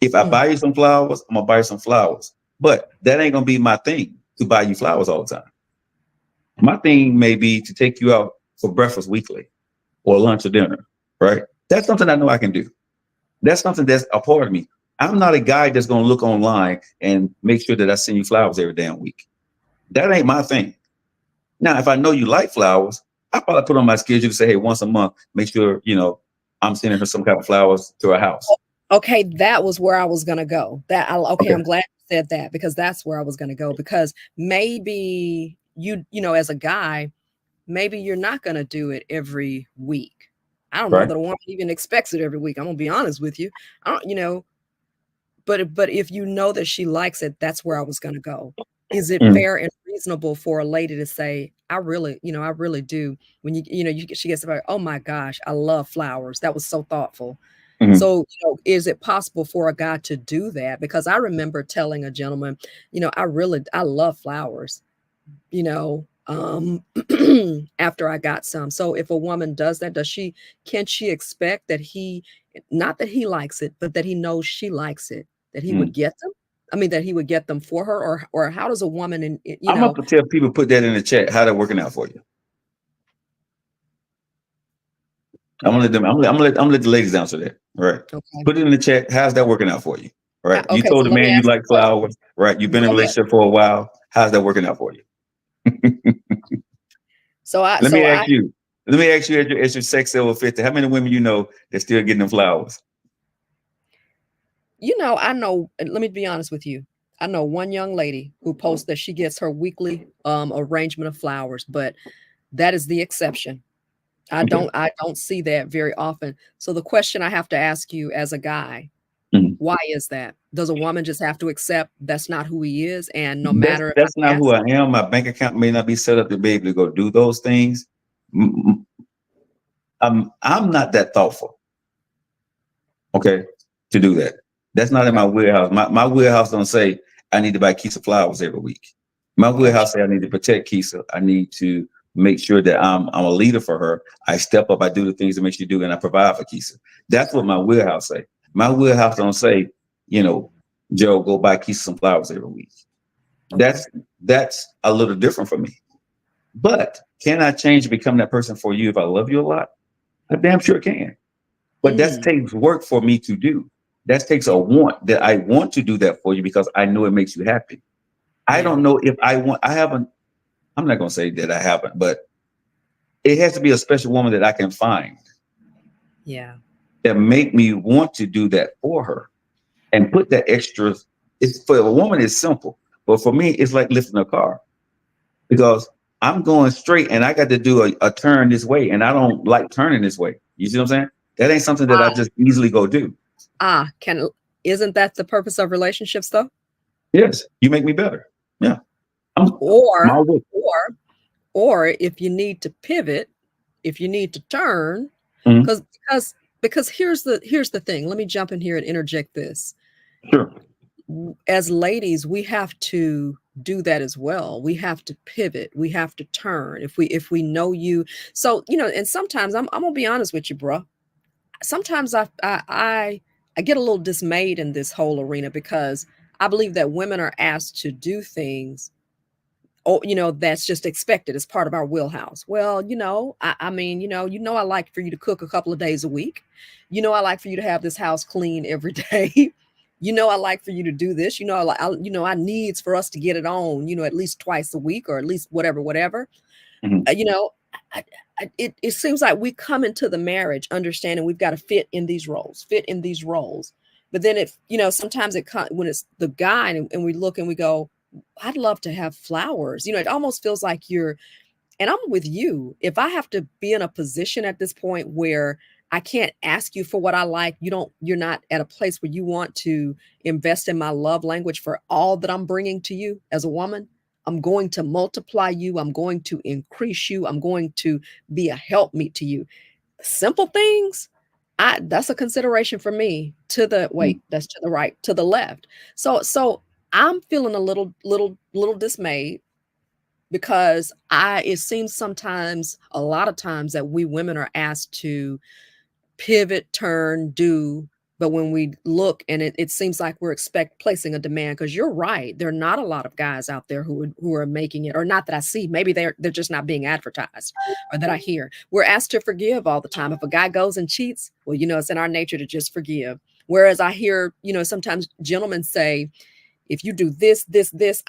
If I buy you some flowers, I'm gonna buy you some flowers. But that ain't gonna be my thing to buy you flowers all the time. My thing may be to take you out for breakfast weekly or lunch or dinner, right? That's something I know I can do. That's something that's a part of me. I'm not a guy that's gonna look online and make sure that I send you flowers every damn week. That ain't my thing. Now, if I know you like flowers, I probably put on my schedule to say, hey, once a month, make sure, I'm sending her some kind of flowers to her house. Okay, that was where I was gonna go. Okay. I'm glad you said that, because that's where I was gonna go. Because maybe as a guy, maybe you're not gonna do it every week. I don't know Right. that a woman even expects it every week. I'm gonna be honest with you. I don't. But if you know that she likes it, that's where I was gonna go. Is it Mm. fair and reasonable for a lady to say, I really do. When she gets about, oh my gosh, I love flowers. That was so thoughtful. Mm. So, is it possible for a guy to do that? Because I remember telling a gentleman, I love flowers, after I got some. So if a woman does that, can she expect that not that he likes it, but that he knows she likes it, that he would get them? I mean, that he would get them for her, or how does a woman, I'm gonna tell people, put that in the chat, how they're working out for you. I'm gonna let the ladies answer that. Right. Okay. Put it in the chat. How's that working out for you? Right. You Okay. told So the let me man you ask you like a question. flowers. Right. You've been in a Go ahead. relationship for a while. How's that working out for you? So I, Let so me I, ask you. Let me ask you as your sex level 50, how many women you know that's still getting them flowers? I know, let me be honest with you. I know one young lady who posts that she gets her weekly arrangement of flowers, but that is the exception. Okay. I don't see that very often. So the question I have to ask you as a guy, Mhm. why is that? Does a woman just have to accept that's not who he is? And no matter if That's I not who ask, I am. My bank account may not be set up to be able to go do those things. Mm, mm, I'm not that thoughtful. Okay, to do that. That's not in okay, my wheelhouse. My wheelhouse don't say I need to buy Keisha flowers every week. My gotcha. wheelhouse say I need to protect Keisha. I need to make sure that I'm a leader for her. I step up. I do the things that makes you do, and I provide for Keisha. That's what my wheelhouse say. My wheelhouse don't say, you know, Joe, go buy Keisha some flowers every week. Okay. That's a little different for me. But can I change to become that person for you if I love you a lot? I damn sure can. But that Mm, takes work for me to do. That takes a yeah, want that I want to do that for you because I know it makes you happy. I yeah, don't know if I want, I haven't, I'm not going to say that I haven't, but it has to be a special woman that I can find yeah, that make me want to do that for her and put that extra. It's for a woman, it's simple. But for me, it's like lifting a car because I'm going straight and I got to do a turn this way. And I don't like turning this way. You see what I'm saying? That ain't something that I just easily go do. can isn't that the purpose of relationships though? Yes, you make me better. Yeah. I'm my Or, way. or, or if you need to pivot, if you need to turn, Mhm. because because here's the thing. Let me jump in here and interject this. Sure. As ladies, we have to do that as well. We have to pivot. We have to turn. If we know you, so and sometimes I'm gonna be honest with you, bro. Sometimes I get a little dismayed in this whole arena because I believe that women are asked to do things, oh, that's just expected as part of our wheelhouse. Well, I mean, I like for you to cook a couple of days a week. I like for you to have this house clean every day. I like for you to do this. I needs for us to get it on, at least twice a week or at least whatever. Mhm. Uh, you know, I, it seems like we come into the marriage understanding we've got to fit in these roles. But then sometimes when it's the guy and we look and we go, I'd love to have flowers. It almost feels like and I'm with you. If I have to be in a position at this point where I can't ask you for what I like, you're not at a place where you want to invest in my love language for all that I'm bringing to you as a woman. I'm going to multiply you. I'm going to increase you. I'm going to be a helpmeet to you. Simple things, that's a consideration for me. That's to the right, to the left. So I'm feeling a little dismayed because it seems sometimes, a lot of times, that we women are asked to pivot, turn, do. But when we look and it seems like we're placing a demand, because you're right, there are not a lot of guys out there who are making it, or not that I see. Maybe they're just not being advertised or that I hear. We're asked to forgive all the time. If a guy goes and cheats, well, it's in our nature to just forgive. Whereas I hear, sometimes gentlemen say, if you do this,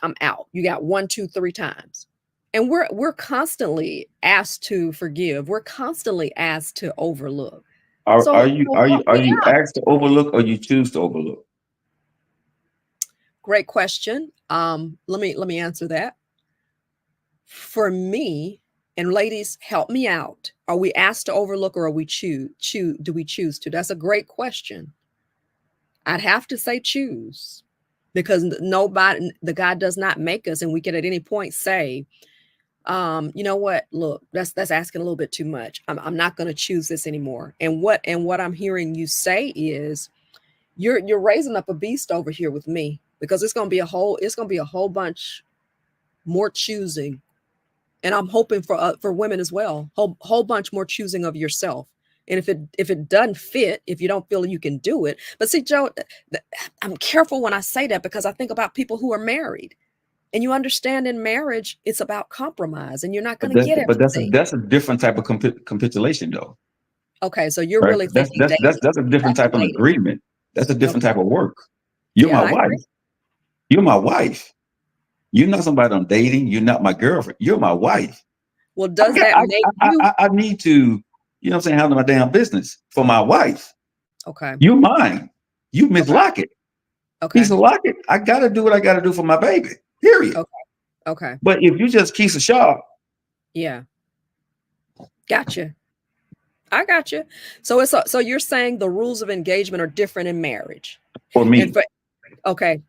I'm out. You got 1, 2, 3 times. And we're constantly asked to forgive. We're constantly asked to overlook. Are So, you so are you help are me you out. asked to overlook or you choose to overlook? Great question. Let me answer that. For me, and ladies, help me out. Are we asked to overlook or are we choose do we choose to? That's a great question. I'd have to say choose, because the God does not make us, and we can at any point say, you know what, look, that's asking a little bit too much. I'm not going to choose this anymore. And what I'm hearing you say is you're raising up a beast over here with me, because it's going to be a whole bunch more choosing. And I'm hoping for women as well, whole bunch more choosing of yourself. And if it doesn't fit, if you don't feel you can do it. But see, Joe, I'm careful when I say that, because I think about people who are married. And you understand, in marriage, it's about compromise, and you're not going But to get that's everything. that's a different type of capitulation though. Okay, so you're right? really thinking dating That's a different after type of dating. agreement. That's a different Okay. type of work. You're Yeah, my I wife. agree. You're my wife. You're not somebody I'm dating. You're not my girlfriend. You're my wife. Well, does that make you I need to, you know what I'm saying, handle my damn business for my wife. okay? You mine. You Miss Okay. Lockett. Piece Okay. of Lockett. I gotta do what I gotta do for my baby. Period. Okay. Okay. But if you just Keisha Shaw, Yeah. Gotcha. I got you. So so you're saying the rules of engagement are different in marriage, for and me, for okay,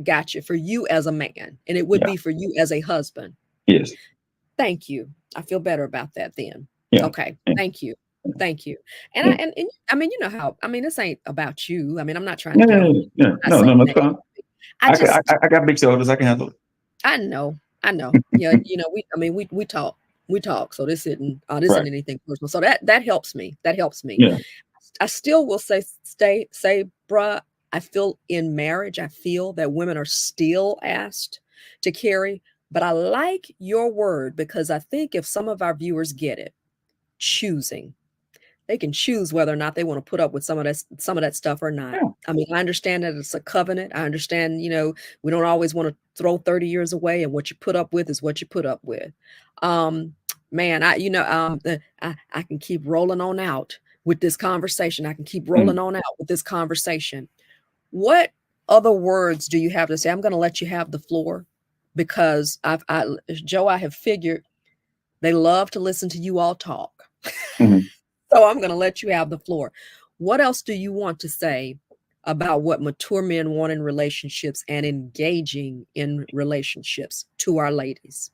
gotcha, for you as a man, and it would yeah, be for you as a husband. yes, Thank you. I feel better about that then. yeah, Okay. yeah, Thank you. Thank you. And yeah, and I mean, you know how I mean, this ain't about you. I mean, I'm not trying to yeah, get yeah, on. yeah, yeah. I'm not No, no, saying no, it's that. fine. I just I got big shoulders. I can handle it. I know. I know. Yeah, you know, we I mean, we talk. We talk. So this isn't Right. anything personal. So that helps me. That helps me. Yeah. I still will say, bruh, I feel in marriage, I feel that women are still asked to carry, but I like your word because I think if some of our viewers get it, choosing, they can choose whether or not they want to put up with some of that stuff or not. Yeah. I mean, I understand that it's a covenant. I understand, we don't always want to throw 30 years away, and what you put up with is what you put up with. Um, man, I can keep rolling on out with this conversation. I can keep Mm. rolling on out with this conversation. What other words do you have to say? I'm going to let you have the floor because Joe, I have figured they love to listen to you all talk. Mhm. So I'm going to let you have the floor. What else do you want to say about what mature men want in relationships and engaging in relationships to our ladies?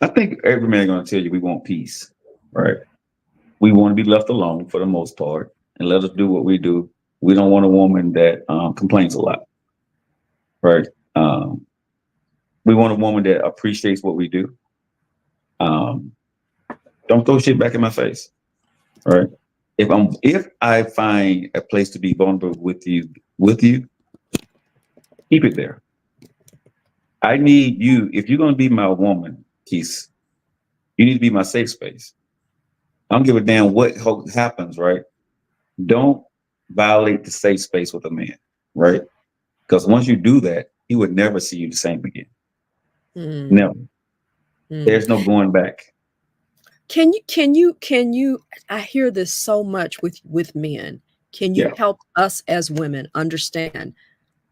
I think every man gonna tell you we want peace, right? We want to be left alone for the most part and let us do what we do. We don't want a woman that complains a lot, right? Um, we want a woman that appreciates what we do. Um, don't throw shit back in my face, right? If I find a place to be vulnerable with you, keep it there. I need you. If you're gonna be my woman, Keith, you need to be my safe space. I don't give a damn what happens, right? Don't violate the safe space with a man, right? Because once you do that, he would never see you the same again. Mm, Never. mm. There's no going back. Can you I hear this so much with men. Can you Yeah. help us as women understand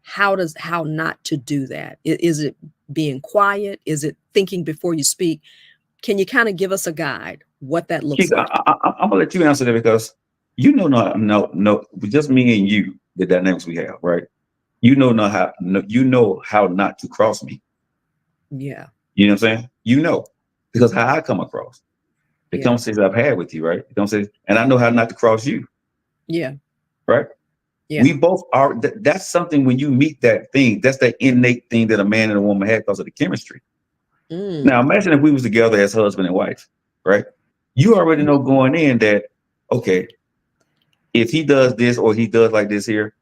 how not to do that? Is it being quiet? Is it thinking before you speak? Can you kind of give us a guide what that looks Keith, like? I'm gonna let you answer that because no, just me and you, the dynamics we have, right? You know how not to cross me. Yeah. You know what I'm saying? You know, because how I come across, the Yeah. conversations I've had with you, right? The conversations, and I know how not to cross you, Yeah. right? Yeah. We both are. That's something when you meet that thing. That's that innate thing that a man and a woman have because of the chemistry. Now, Mm. imagine if we was together as husband and wife, right? You already Mm. know going in that, okay, if he does this or he does like this here,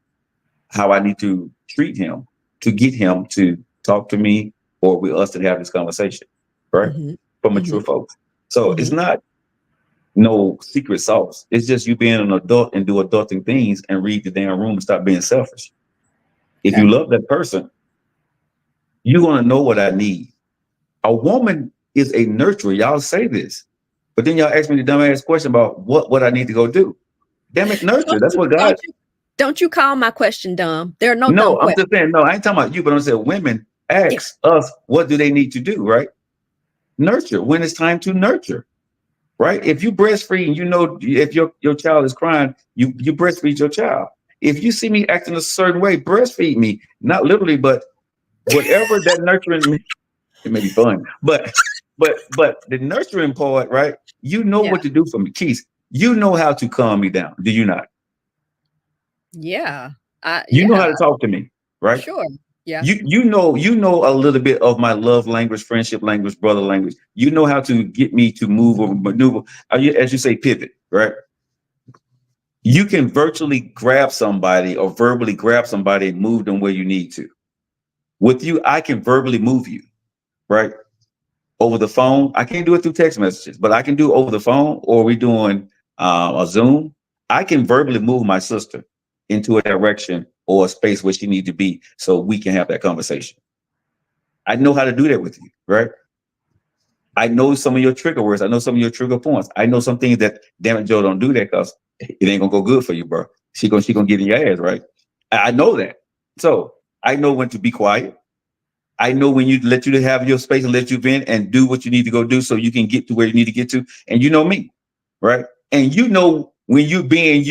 how I need to treat him to get him to talk to me or with us to have this conversation, right? Mhm. For mature Mhm. folks. So it's Mhm. not no secret sauce. It's just you being an adult and do adulting things and read the damn room and stop being selfish. If you Okay. love that person, you're going to know what I need. A woman is a nurturer. Y'all say this, but then y'all ask me the dumbass question about what I need to go do. Damn it, nurture. Don't That's you what God. don't you don't you call my question dumb. There are no dumb No, I'm just questions. saying. No, I ain't talking about you, but I'm saying women Yeah. ask us what do they need to do, right? Nurture when it's time to nurture, right? If you breastfeed, and you know if your child is crying, you breastfeed your child. If you see me acting a certain way, breastfeed me. Not literally, but whatever that nurturing me, it may be fun, but the nurturing part, right? You know Yeah. what to do for me, Keith. You know how to calm me down. Do you not? Yeah. You know how Yeah. to talk to me, right? Sure. Yeah. You know a little bit of my love language, friendship language, brother language. You know how to get me to move or maneuver, as you say, pivot, right? You can virtually grab somebody or verbally grab somebody and move them where you need to. With you, I can verbally move you, right? over the phone. I can't do it through text messages, but I can do over the phone, or we doing a Zoom. I can verbally move my sister into a direction or a space where she needs to be so we can have that conversation. I know how to do that with you, right? I know some of your trigger words. I know some of your trigger points. I know some things that, damn it, Joe, don't do that because it ain't gonna go good for you, bro. She gonna get in your ass, right? I know that. So I know when to be quiet. I know when you let you to have your space and let you vent and do what you need to go do so you can get to where you need to get to. And you know me, right? And you know when you being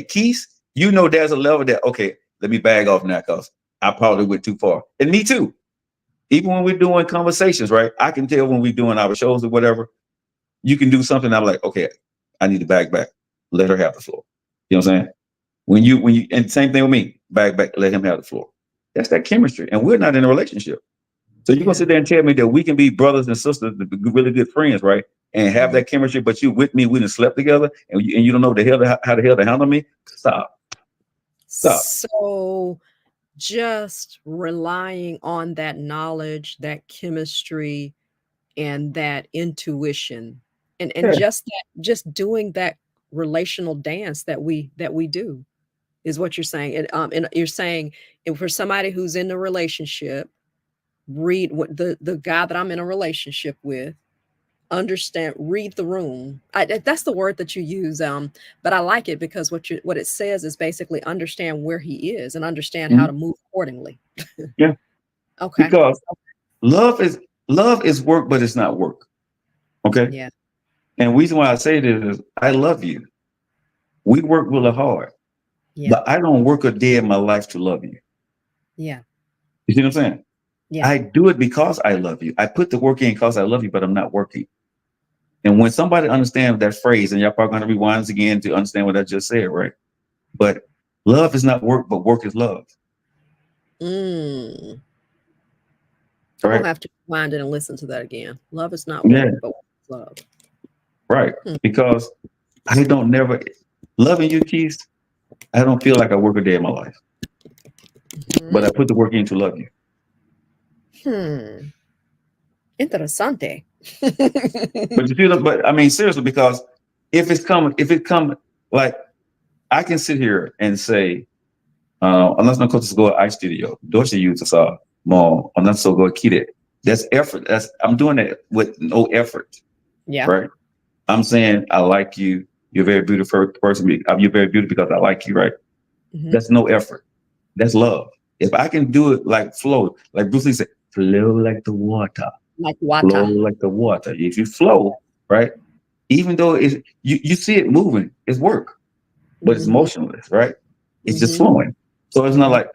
Keith, you know there's a level that, okay, let me bag off now because I probably went too far. And me too. Even when we're doing conversations, right? I can tell when we're doing our shows or whatever, you can do something. I'm like, okay, I need to bag back. Let her have the floor. You know what I'm saying? When you, and same thing with me, bag back, let him have the floor. That's that chemistry. And we're not in a relationship. So you're going to sit there and tell me that we can be brothers and sisters, really good friends, right? And have that chemistry, but you with me, we done slept together and you don't know how the hell to handle me? Stop. So just relying on that knowledge, that chemistry, and that intuition, and Yeah. just doing that relational dance that we do is what you're saying. And you're saying, and for somebody who's in a relationship, read what the guy that I'm in a relationship with, read the room. That's the word that you use, but I like it because what it says is basically understand where he is and understand how to move accordingly. Yeah. Okay. Because love is work, but it's not work. Okay. Yeah. And the reason why I say this is I love you. We work really hard, Yeah. but I don't work a day in my life to love you. Yeah. You see what I'm saying? Yeah. I do it because I love you. I put the work in because I love you, but I'm not working. And when somebody understands that phrase, and y'all probably going to rewind again to understand what I just said, right? But love is not work, but work is love. I'm Right? gonna have to rewind it and listen to that again. Love is not work, Yeah. but love. Right. Because I don't never loving you, Keith. I don't feel like I work a day in my life, but I put the work in to love you. Interesante. But you feel, but I mean, seriously, because if it come, like I can sit here and say, unless no coaches go ice studio, Dorsey uses more, unless so go kid. That's effort. I'm doing that with no effort. Yeah. Right. I'm saying I like you. You're a very beautiful person. You're very beautiful because I like you. Right. That's no effort. That's love. If I can do it like flow, like Bruce Lee said, flow like the water. Like Flow water. like the water. If you flow, right, even though you see it moving, it's work, but it's motionless, right? It's just flowing. So it's not like,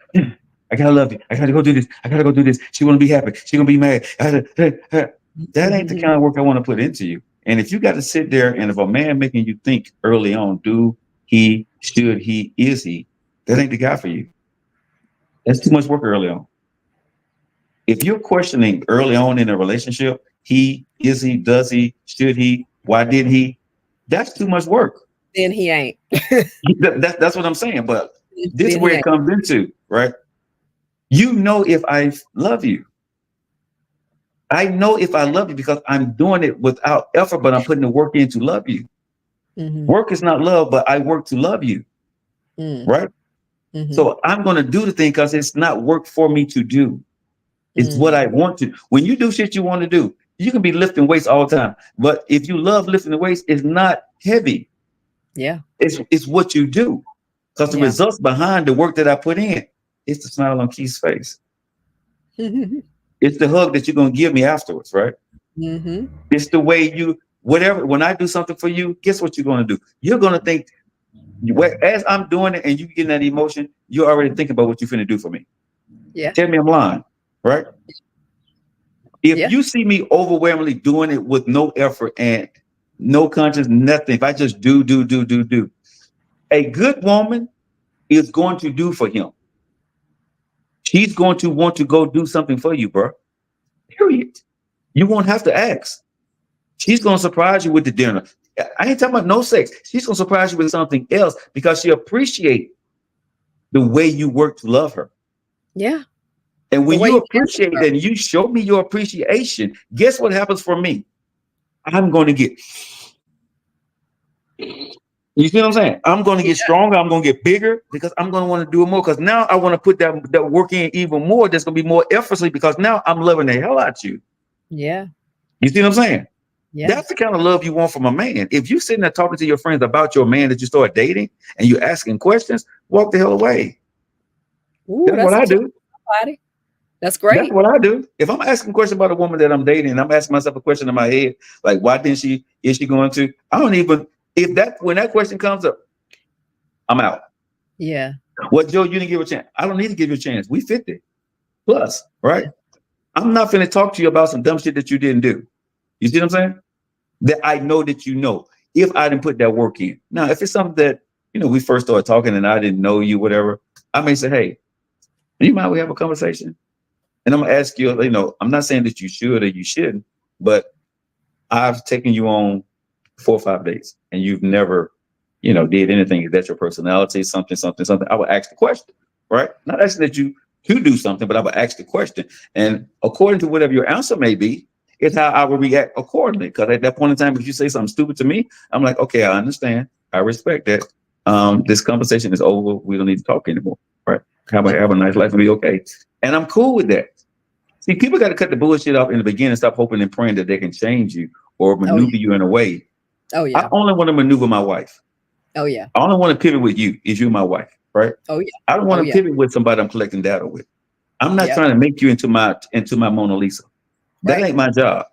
I gotta love you. I gotta go do this. I gotta go do this. She wanna be happy. She gonna be mad. That ain't the kind of work I want to put into you. And if you got to sit there and if a man making you think early on, do he, should he, is he, that ain't the guy for you. That's too much work early on. If you're questioning early on in a relationship, he, is he, does he, should he, why didn't he? That's too much work. Then he ain't. That's what I'm saying. But this is Then where he it ain't. comes into, right? You know if I love you. I know if I love you because I'm doing it without effort, but I'm putting the work in to love you. Work is not love, but I work to love you. Right? So I'm going to do the thing because it's not work for me to do. It's what I want to. When you do shit you want to do, you can be lifting weights all the time. But if you love lifting the weights, it's not heavy. Yeah. It's what you do. Because the results behind the work that I put in, it's the smile on Keith's face. It's the hug that you're going to give me afterwards, right? It's the way when I do something for you, guess what you're going to do? You're going to think, as I'm doing it and you getting that emotion, you're already thinking about what you're finna do for me. Yeah. Tell me I'm lying, right? If you see me overwhelmingly doing it with no effort and no conscience, nothing, if I just do, a good woman is going to do for him. She's going to want to go do something for you, bro. Period. You won't have to ask. She's going to surprise you with the dinner. I ain't talking about no sex. She's going to surprise you with something else because she appreciates the way you work to love her. Yeah. And The when way you you answer appreciate her. that and you show me your appreciation, guess what happens for me? I'm going to get, you see what I'm saying? I'm going to Yeah. get stronger. I'm going to get bigger because I'm going to want to do it more. Because now I want to put that work in even more. That's going to be more effortlessly because now I'm loving the hell out you. Yeah. You see what I'm saying? Yeah. That's the kind of love you want from a man. If you sitting there talking to your friends about your man that you start dating and you're asking questions, walk the hell away. Ooh, That's what that's a I tip do. for somebody. That's That's great. what I do. If I'm asking a question about a woman that I'm dating and I'm asking myself a question in my head, like, why didn't she, is she going to? I don't even, when that question comes up, I'm out. Yeah. What, Joe, you didn't give a chance. I don't need to give you a chance. We 50 plus, right? I'm not going to talk to you about some dumb shit that you didn't do. You see what I'm saying? That I know that you know, if I didn't put that work in. Now, if it's something that, we first started talking and I didn't know you, whatever, I may say, hey, you mind we have a conversation? And I'm gonna ask you, I'm not saying that you should or you shouldn't, but I've taken you on 4 or 5 dates and you've never, did anything. Is that your personality? Something, something, something. I would ask the question, right? Not asking that you to do something, but I would ask the question. And according to whatever your answer may be, is how I would react accordingly. Because at that point in time, if you say something stupid to me, I'm like, okay, I understand. I respect that. This conversation is over. We don't need to talk anymore, right? Have a nice life and be okay. And I'm cool with that. See, people got to cut the bullshit off in the beginning and stop hoping and praying that they can change you or Oh maneuver yeah. you in a way. Oh I yeah. only want to maneuver my wife. Oh yeah. I only want to pivot with you. Is you my wife, right? Oh yeah. I don't Oh want to yeah. pivot with somebody I'm collecting data with. I'm not Yeah. trying to make you into my Mona Lisa. That Right. ain't my job.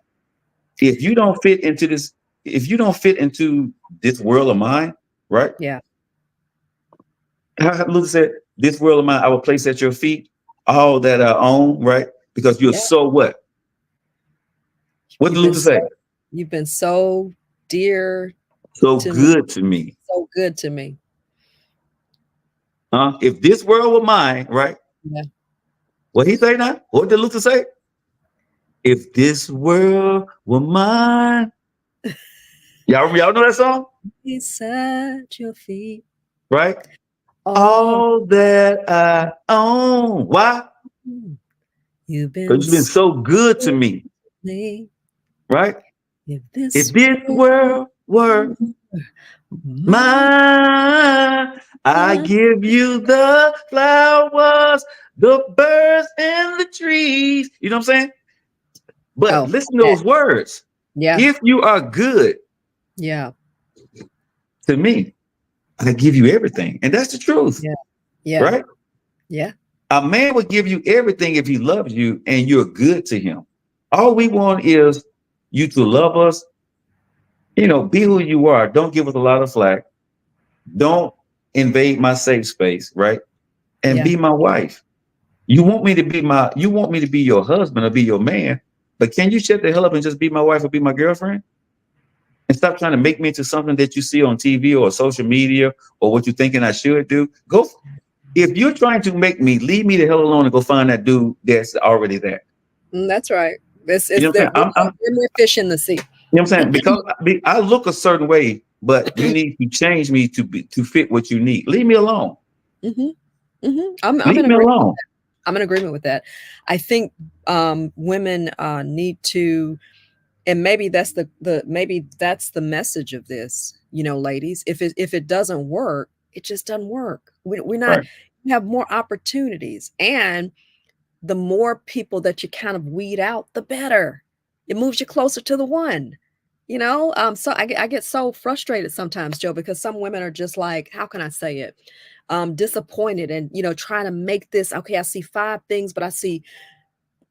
If you don't fit into this, if you don't fit into this world of mine, right? Yeah. How Luther said, this world of mine, I will place at your feet all that I own, right? Because you're Yeah. so what? What did You've been Luther say? so you've been so dear So to me, good to me. so good to me. Huh? If this world were mine, right? Yeah. What he say now? What did Luther say? If this world were mine. Y'all know that song? Beside your feet. Right? Oh, All that I own. Why? you've been Because you've been so so good to good me. to me. Right? If If this this world were were mine, mine, I give you the flowers, the birds, and the trees. You know what I'm saying? But oh, listen to okay. those words. Yeah. If you are good Yeah. to me, I give you everything. And that's the truth, Yeah. Yeah. right? Yeah. A man would give you everything if he loves you and you're good to him. All we want is you to love us, be who you are. Don't give us a lot of flack. Don't invade my safe space, right? And Yeah. be my wife. You want me to be your husband or be your man, but can you shut the hell up and just be my wife or be my girlfriend? And stop trying to make me into something that you see on TV or social media or what you're thinking I should do. If you're trying to make me, leave me the hell alone and go find that dude that's already there. That's right. You It's know what I'm saying? there more fish in the sea. You know what I'm saying? Because I look a certain way, but you need to change me to fit what you need. Leave me alone. Hmm. Hmm. I'm Leave in me agreement. alone. I'm in agreement with that. I think women need to, and maybe that's the message of this, ladies. If it doesn't work, it just doesn't work. We're not. Right. We have more opportunities, and the more people that you kind of weed out, the better. It moves you closer to the one. So I get so frustrated sometimes, Joe, because some women are just like, how can I say it? Disappointed and, trying to make this, okay, I see 5 things, but I see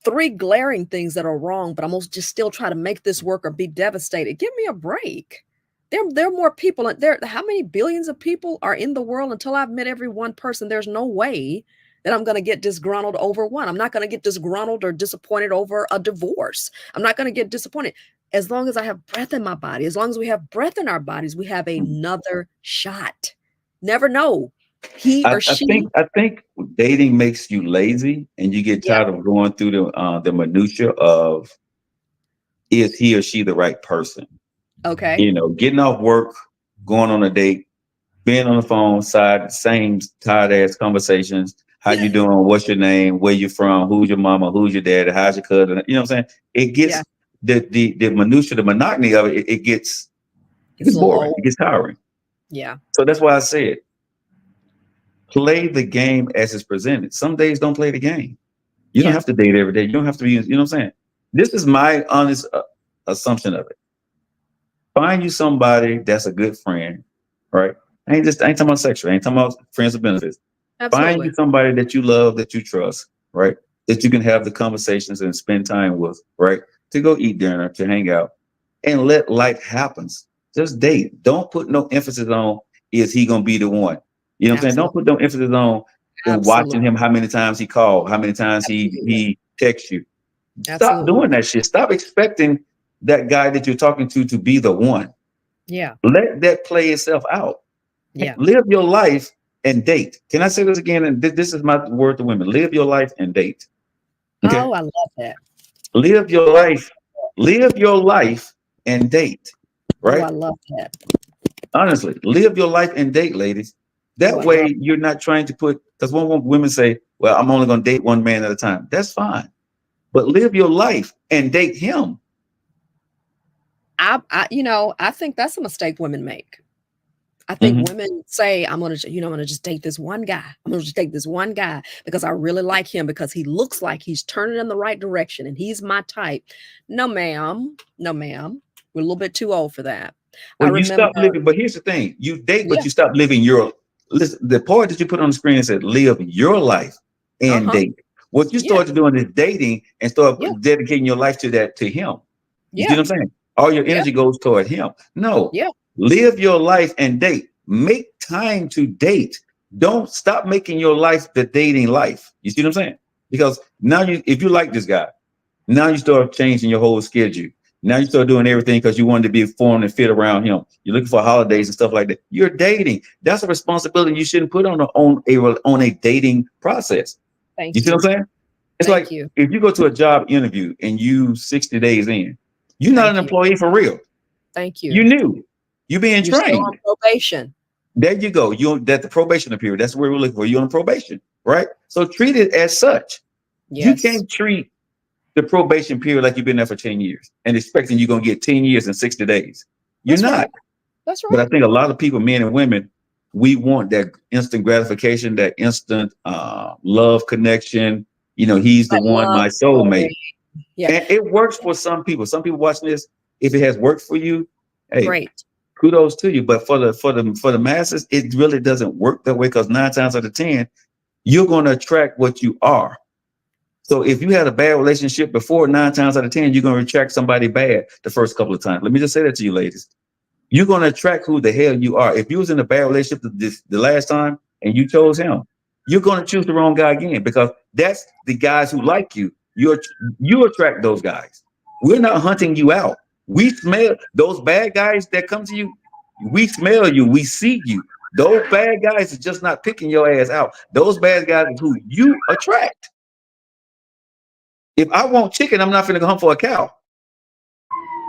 3 glaring things that are wrong, but I'm gonna just still try to make this work or be devastated. Give me a break. There are more people there. How many billions of people are in the world? Until I've met every one person, there's no way that I'm going to get disgruntled over one. I'm not going to get disgruntled or disappointed over a divorce. I'm not going to get disappointed. As long as I have breath in my body, as long as we have breath in our bodies, we have another shot. Never know. He I, or I think she. I think dating makes you lazy, and you get Yeah. tired of going through the minutia of is he or she the right person. Okay. Getting off work, going on a date, being on the phone, same tired ass conversations. How you doing? What's your name? Where you from? Who's your mama? Who's your dad? How's your cousin? You know what I'm saying? It Yeah. gets the minutia, the monotony of it. It gets It's a little boring. old. It gets tiring. Yeah. So that's why I said play the game as it's presented. Some days don't play the game. You don't Yeah. have to date every day. You don't have to be. You know what I'm saying? This is my honest assumption of it. Find you somebody that's a good friend, right? I ain't talking about sexual. I ain't talking about friends with benefits. Find Absolutely. you somebody that you love, that you trust, right? That you can have the conversations and spend time with, right? To go eat dinner, to hang out, and let life happen. Just date. Don't put no emphasis on is he gonna be the one. You know what I'm saying? Don't Absolutely. put no emphasis on in watching Absolutely. him, how many times he called, how many times Absolutely. he texts you. Stop Absolutely. doing that shit. Stop expecting that guy that you're talking to be the one. Yeah. Let that play itself out. Yeah. Live your life and date. Can I say this again? And this is my word to women. Live your life and date. Okay. Oh, I love that. Live your life. Live your life and date. Oh, Right? I love that. Honestly, live your life and date, ladies. Oh, That I love. way you're not trying to put, because one women say, well, I'm only going to date one man at a time. That's fine. But live your life and date him. I think that's a mistake women make. I think women say, I'm gonna just date this one guy. I'm gonna just date this one guy because I really like him because he looks like he's turning in the right direction and he's my type. No, ma'am. No, ma'am. We're a little bit too old for that. I Well, you remember, stop living, but here's the thing: you date, but yeah, you stop living your. Listen, the part that you put on the screen said "live your life" and uh-huh. date. What you Yeah, start doing is dating and start yeah, dedicating your life to him. You see yeah, what I'm saying? All your yeah, energy goes toward him. No, yeah. live your life and date. Make time to date. Don't stop making your life the dating life. You see what I'm saying? Because now if you like this guy, now you start changing your whole schedule. Now you start doing everything because you wanted to be formed and fit around him. You're looking for holidays and stuff like that. You're dating. That's a responsibility you shouldn't put on a dating process. You Thank see what I'm you. saying? It's Thank like you. if you go to a job interview and you 60 days in, you're not an Thank you. employee for real. Thank You you. knew. You're being You're still on trained. probation. There you go. You that the probation period. That's where we're looking for. You're on probation, right? So treat it as such. You Yes. can't treat the probation period like you've been there for 10 years and expecting you're going to get 10 years in 60 days. You're That's not. right. That's But I right. think a lot of people, men and women, we want that instant gratification, that instant love connection. He's the That one, love my story. soulmate. Yeah. And it works for some people. Some people watching this, if it has worked for you, hey, Great. kudos to you. But for the masses, it really doesn't work that way because 9 times out of 10, you're going to attract what you are. So if you had a bad relationship before, 9 times out of 10, you're going to attract somebody bad the first couple of times. Let me just say that to you, ladies. You're going to attract who the hell you are. If you was in a bad relationship the last time and you chose him, you're going to choose the wrong guy again because that's the guys who like you. You attract those guys. We're not hunting you out. We smell those bad guys that come to you. We smell you. We see you. Those bad guys are just not picking your ass out. Those bad guys are who you attract. If I want chicken, I'm not going to go hunt for a cow,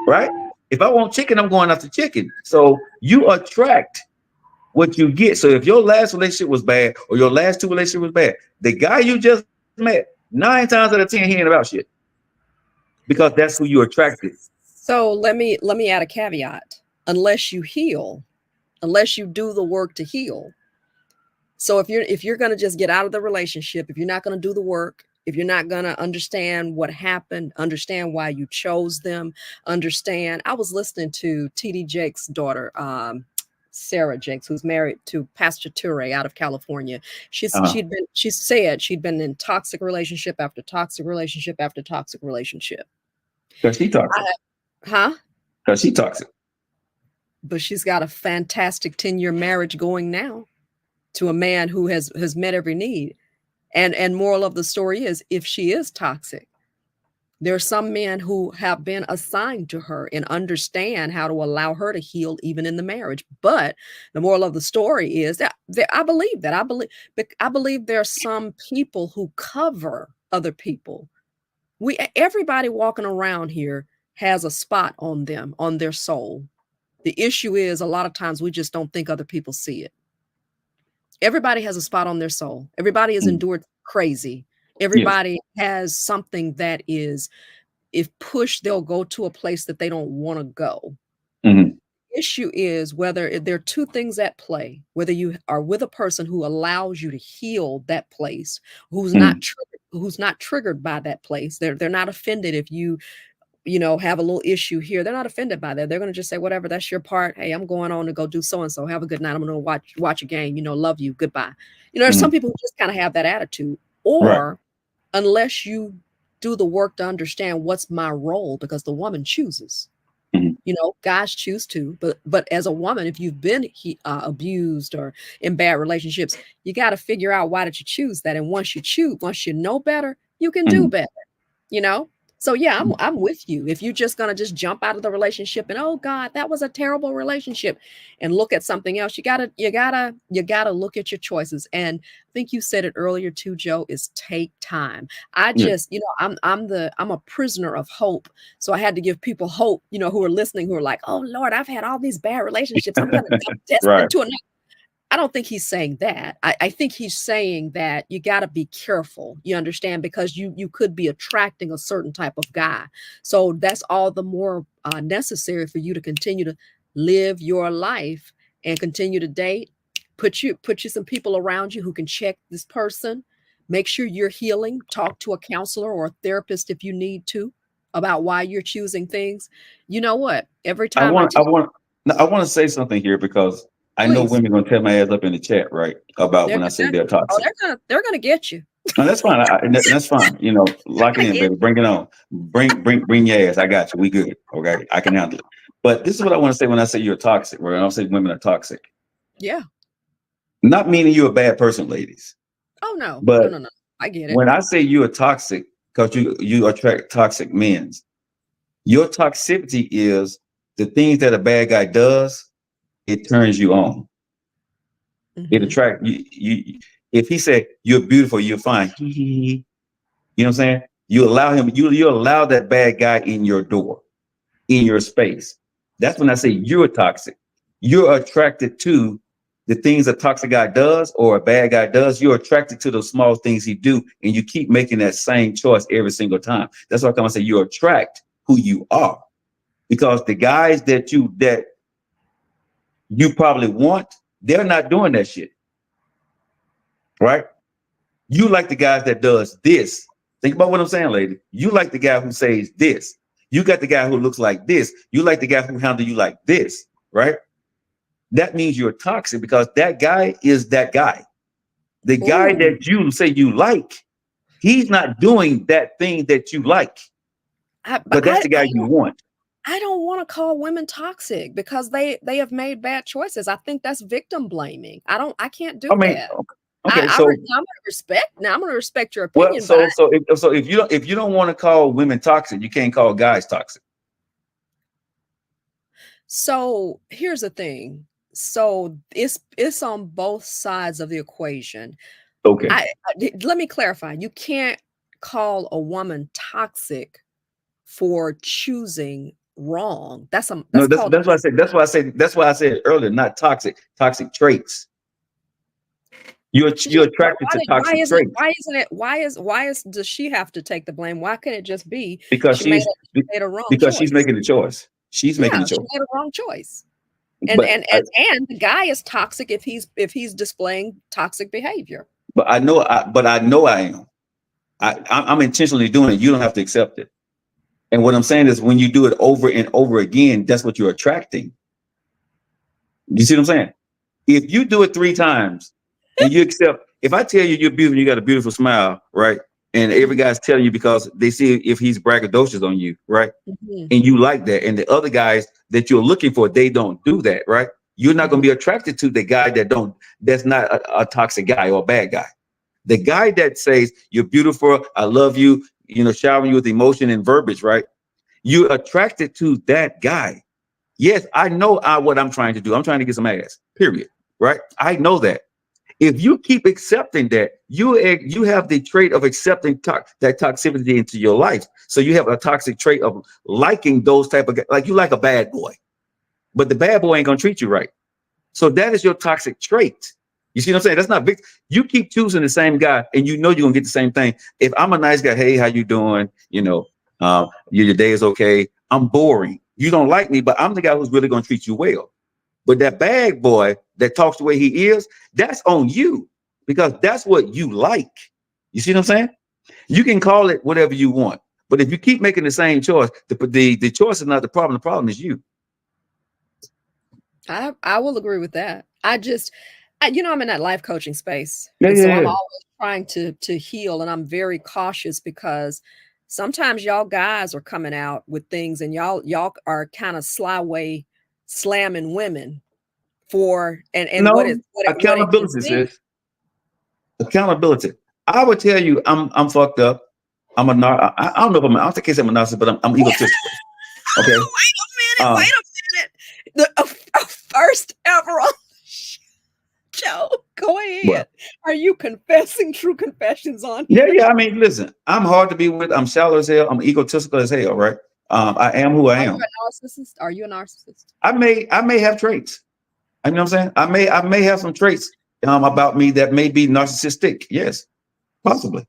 right? If I want chicken, I'm going after chicken. So you attract what you get. So if your last relationship was bad or your last two relationships was bad, the guy you just met, 9 times out of 10, he ain't about shit because that's who you attracted. So let me add a caveat. Unless you heal, unless you do the work to heal. So if you're going to just get out of the relationship, if you're not going to do the work, if you're not going to understand what happened, understand why you chose them, understand. I was listening to TD Jake's daughter, Sarah Jakes, who's married to Pastor Ture out of California. Uh-huh. She said she'd been in toxic relationship after toxic relationship after toxic relationship. Because she toxic. Huh? Because she toxic. But she's got a fantastic 10-year marriage going now to a man who has met every need. And moral of the story is, if she is toxic, there are some men who have been assigned to her and understand how to allow her to heal even in the marriage. But the moral of the story is that I believe that. I believe there are some people who cover other people. Everybody walking around here has a spot on them, on their soul. The issue is a lot of times we just don't think other people see it. Everybody has a spot on their soul. Everybody has Mm. endured crazy. Yes. Everybody has something that is, if pushed, they'll go to a place that they don't want to go. Hmm. Issue is whether there are two things at play, whether you are with a person who allows you to heal that place, Hmm. who's not triggered by that place. They're not offended if you know, have a little issue here. They're not offended by that. They're going to just say, whatever, that's your part. Hey, I'm going on to go do so and so. Have a good night. I'm going to watch a game. You know, love you. Goodbye. You know, there's Hmm. some people who just kind of have that attitude. Right. Or unless you do the work to understand what's my role, because the woman chooses. Hmm. You know, guys choose to, but as a woman, if you've been abused or in bad relationships, you got to figure out why did you choose that. And once you know better, you can do Hmm. better. You know, so yeah, I'm with you. If you're just gonna just jump out of the relationship and, oh God, that was a terrible relationship, and look at something else, you gotta look at your choices. And I think you said it earlier too, Joe, is take time. I Yeah. just, I'm a prisoner of hope. So I had to give people hope, who are listening, who are like, oh Lord, I've had all these bad relationships. I'm Right. destined to another. I don't think he's saying that. I think he's saying that you got to be careful. You understand? Because you could be attracting a certain type of guy. So that's all the more necessary for you to continue to live your life and continue to date. Put you some people around you who can check this person. Make sure you're healing. Talk to a counselor or a therapist if you need to about why you're choosing things. You know what? Every I time I want, I tell, want, no, I want to say something here because I know please, women gonna tear my ass up in the chat, right? About they're, when I say they're they're oh, toxic. they're gonna get you. No, that's fine. That's fine. You know, lock it I in, get baby. Bring it on. Bring your ass. I got you. We good. Okay, I can handle it. But this is what I want to say when I say you're toxic. Right? I don't say women are toxic. Yeah. Not meaning you're a bad person, ladies. Oh no. No, But no, no. I get it. when I say you are toxic, because you attract toxic men, your toxicity is the things that a bad guy does. It turns you on. It Hmm. attract you. If he said you're beautiful, you're fine. You know what I'm saying? You allow him. You allow that bad guy in your door, in your space. That's when I say you're toxic. You're attracted to the things a toxic guy does or a bad guy does. You're attracted to those small things he do, and you keep making that same choice every single time. That's why I come and say you attract who you are, because the guys that you probably want, they're not doing that shit, right? You like the guys that does this. Think about what I'm saying, lady. You like the guy who says this. You got the guy who looks like this. You like the guy who handle you like this, right? That means you're toxic because that guy is that guy. The guy Ooh. that you say you like, he's not doing that thing that you like, But but that's the guy you want. I don't want to call women toxic because they have made bad choices. I think that's victim blaming. I can't I do mean, that. okay, so I'm gonna respect your well, opinion, but if you don't want to call women toxic, you can't call guys toxic. so here's the thing. So it's on both sides of the equation. Okay. Let me clarify. You can't call a woman toxic for choosing wrong. No, That's called. that's why I said that's why I said earlier, not toxic, toxic traits. You're attracted to toxic traits Why is does she have to take the blame? Why couldn't it just be because she made a wrong she's choice? making the choice. She's making the Yeah, she choice. made a wrong choice. And But and and, and the guy is toxic if he's displaying toxic behavior. I know I am. I'm intentionally doing it. You don't have to accept it. And what I'm saying is, when you do it over and over again, that's what you're attracting. You see what I'm saying? If you do it 3 times and you accept, if I tell you you're beautiful, you got a beautiful smile, right? And every guy's telling you because they see if he's braggadocious on you, right? Mhm, And you like that. And the other guys that you're looking for, they don't do that, right? You're not going mhm. to be attracted to the guy that's not a toxic guy or a bad guy. The guy that says you're beautiful, I love you, showering you with emotion and verbiage, right? You're attracted to that guy. Yes, I know what I'm trying to do. I'm trying to get some ass, period. Right? I know that. If you keep accepting that, you have the trait of accepting that toxicity into your life. So you have a toxic trait of liking those type of, like, you like a bad boy, but the bad boy ain't gonna treat you right. So that is your toxic trait. You see what I'm saying? That's not big. You keep choosing the same guy, and you know you're gonna get the same thing. If I'm a nice guy, hey, how you doing? Your day is okay. I'm boring. You don't like me, but I'm the guy who's really gonna treat you well. But that bad boy that talks the way he is, that's on you because that's what you like. You see what I'm saying? You can call it whatever you want, but if you keep making the same choice, the choice is not the problem. The problem is you. I will agree with that. I'm in that life coaching space, Yeah, and yeah, so I'm yeah. always trying to heal, and I'm very cautious because sometimes y'all guys are coming out with things, and y'all are kind of sly way slamming women for and No what it can accountability, seem. sis. Accountability. I would tell you, I'm fucked up. I don't know if I don't think I'm a narcissist, but I'm egotistical. Okay. Wait Um, a minute. A first ever on the show. Go well, ahead. Are you confessing true confessions on yeah, here? yeah. I mean, listen, I'm hard to be with. I'm shallow as hell. I'm egotistical as hell, right? I am who I Are you am. a narcissist? Are you a narcissist? I may have traits. You know what I'm saying? I may have some traits about me that may be narcissistic. Yes, possibly.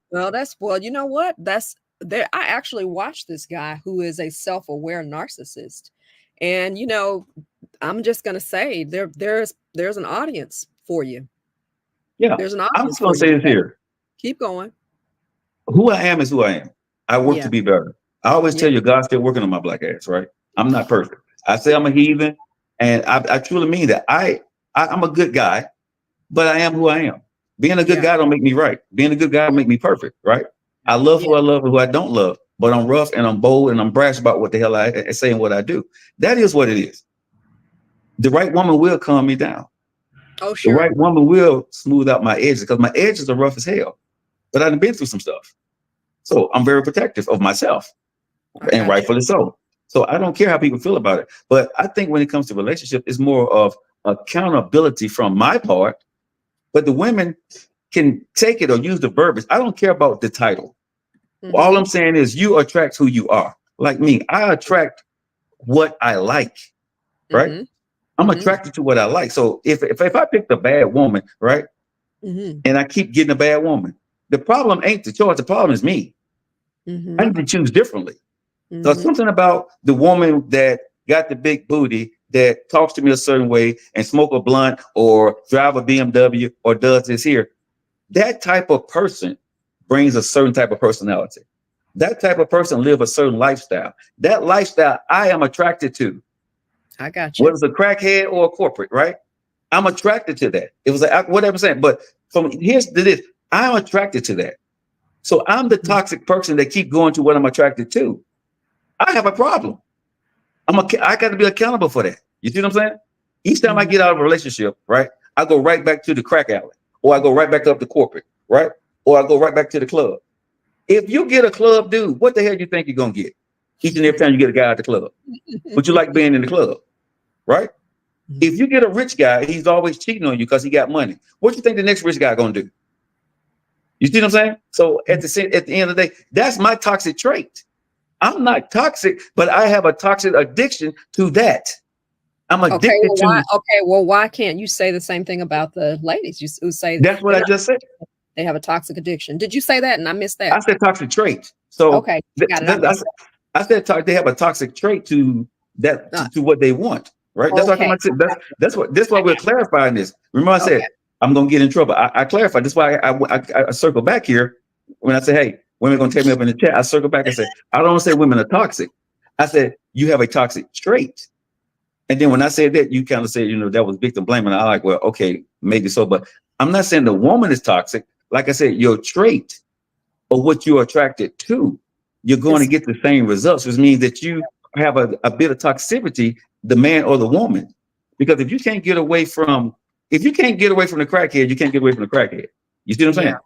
Well, you know what? That's there. I actually watched this guy who is a self-aware narcissist. And I'm just gonna say there's an audience for you. Yeah. There's an I'm audience just gonna for you say with this that. here. Keep going. Who I am is who I am. I work to Yeah. be better. I always Yeah. tell you, God's still working on my black ass, right? I'm not perfect. I say I'm a heathen, and I truly mean that. I'm a good guy, but I am who I am. Being a good Yeah. guy don't make me right. Being a good guy don't make me perfect, right? I love Yeah. who I love and who I don't love, but I'm rough and I'm bold and I'm brash about what the hell I say and what I do. That is what it is. The right woman will calm me down. Oh, The sure. right woman will smooth out my edges because my edges are rough as hell. But I've been through some stuff. So I'm very protective of myself, I and got you. rightfully so. So I don't care how people feel about it. But I think when it comes to relationship, it's more of accountability from my part. But the women can take it or use the verbiage. I don't care about the title. All Mm-hmm. I'm saying is you attract who you are. Like me, I attract what I like, right? Mm-hmm. I'm Mm-hmm. attracted to what I like. So if I pick the bad woman, right, Mm-hmm. and I keep getting a bad woman, the problem ain't the choice. The problem is me. I Mm-hmm. need to choose differently. There's Mm-hmm. something about the woman that got the big booty that talks to me a certain way and smoke a blunt or drive a BMW or does this here. That type of person brings a certain type of personality. That type of person live a certain lifestyle. That lifestyle I am attracted to. I got Whether you. it's a crackhead or a corporate, right? I'm attracted to that. It was like whatever I'm saying. But from here's to this, I'm attracted to that. So I'm the toxic person that keep going to what I'm attracted to. I have a problem. I got to be accountable for that. You see what I'm saying? Each time I Mm-hmm. get out of a relationship, right, I go right back to the crack alley, or I go right back up to corporate, right, or I go right back to the club. If you get a club dude, what the hell do you think you're gonna get? Each and every time you get a guy at the club, but you like being in the club, right? If you get a rich guy, he's always cheating on you because he got money. What do you think the next rich guy gonna do? You see what I'm saying? So at the end of the day, that's my toxic trait. I'm not toxic, but I have a toxic addiction to that. I'm addicted to. Why can't you say the same thing about the ladies who say That's what they're I not, just said. they have a toxic addiction? Did you say that and I missed I that? said toxic trait. So Okay, got it. I missed I said they have a toxic trait to that that. to what they want. Right. That's what I'm Okay, talking about. That's why I we're got clarifying this. Remember, I you. Okay. said I'm gonna get in trouble. I clarified. That's why I circle back here when I say, hey, women gonna take me up in the chat. I circle back and say, I don't say women are toxic. I said you have a toxic trait. And then when I said that, you kind of said, that was victim blaming. I like, well, okay, maybe so, but I'm not saying the woman is toxic. Like I said, your trait or what you're attracted to, you're going to It's get the same results, which means that you have a bit of toxicity, the man or the woman. Because if you can't get away from the crackhead, you can't get away from the crackhead. You see what I'm yeah. saying?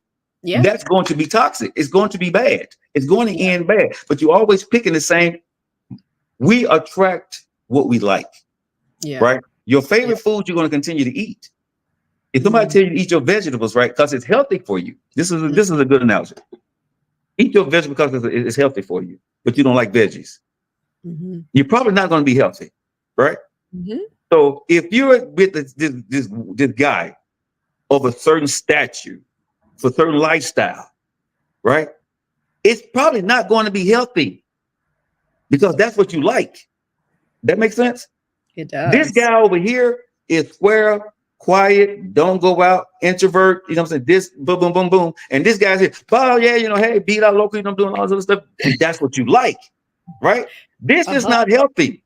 Yeah. That's going to be toxic. It's going to be bad. It's going to end bad. But you're always picking the same. We attract what we like. Yeah. Right? Your Yeah. favorite food you're going to continue to eat. If somebody tell you to eat your vegetables, right, because it's healthy for you. This is a good analogy. Eat your vegetables because it's healthy for you, but you don't like veggies. Mm-hmm. You're probably not going to be healthy, right? Mm-hmm. So if you're with this guy of a certain statue for certain lifestyle, right? It's probably not going to be healthy because that's what you like. That makes sense? It This does. guy over here is square, quiet, don't go out, introvert, you know what I'm saying? This boom, boom, boom, boom. And this guy's here, oh yeah, you know, hey, beat out local, you know, doing all this other stuff. And that's what you like, right? This is Uh-huh. not healthy.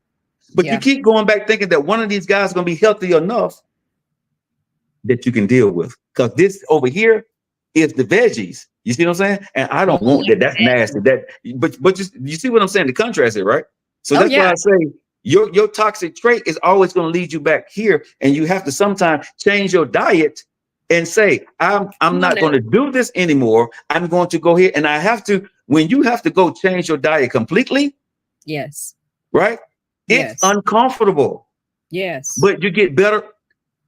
But you Yeah. keep going back thinking that one of these guys is going to be healthy enough that you can deal with. Because this over here is the veggies. You see what I'm saying? And I don't want that. That's nasty. That, but you see what I'm saying? The contrast here, right? So Oh that's why yeah. I say your toxic trait is always going to lead you back here, and you have to sometimes change your diet and say, I'm Come on not now. going to do this anymore. I'm going to go here, and I have to. When you have to go change your diet completely, Yes. right? It's Yes. uncomfortable, Yes. but you get better.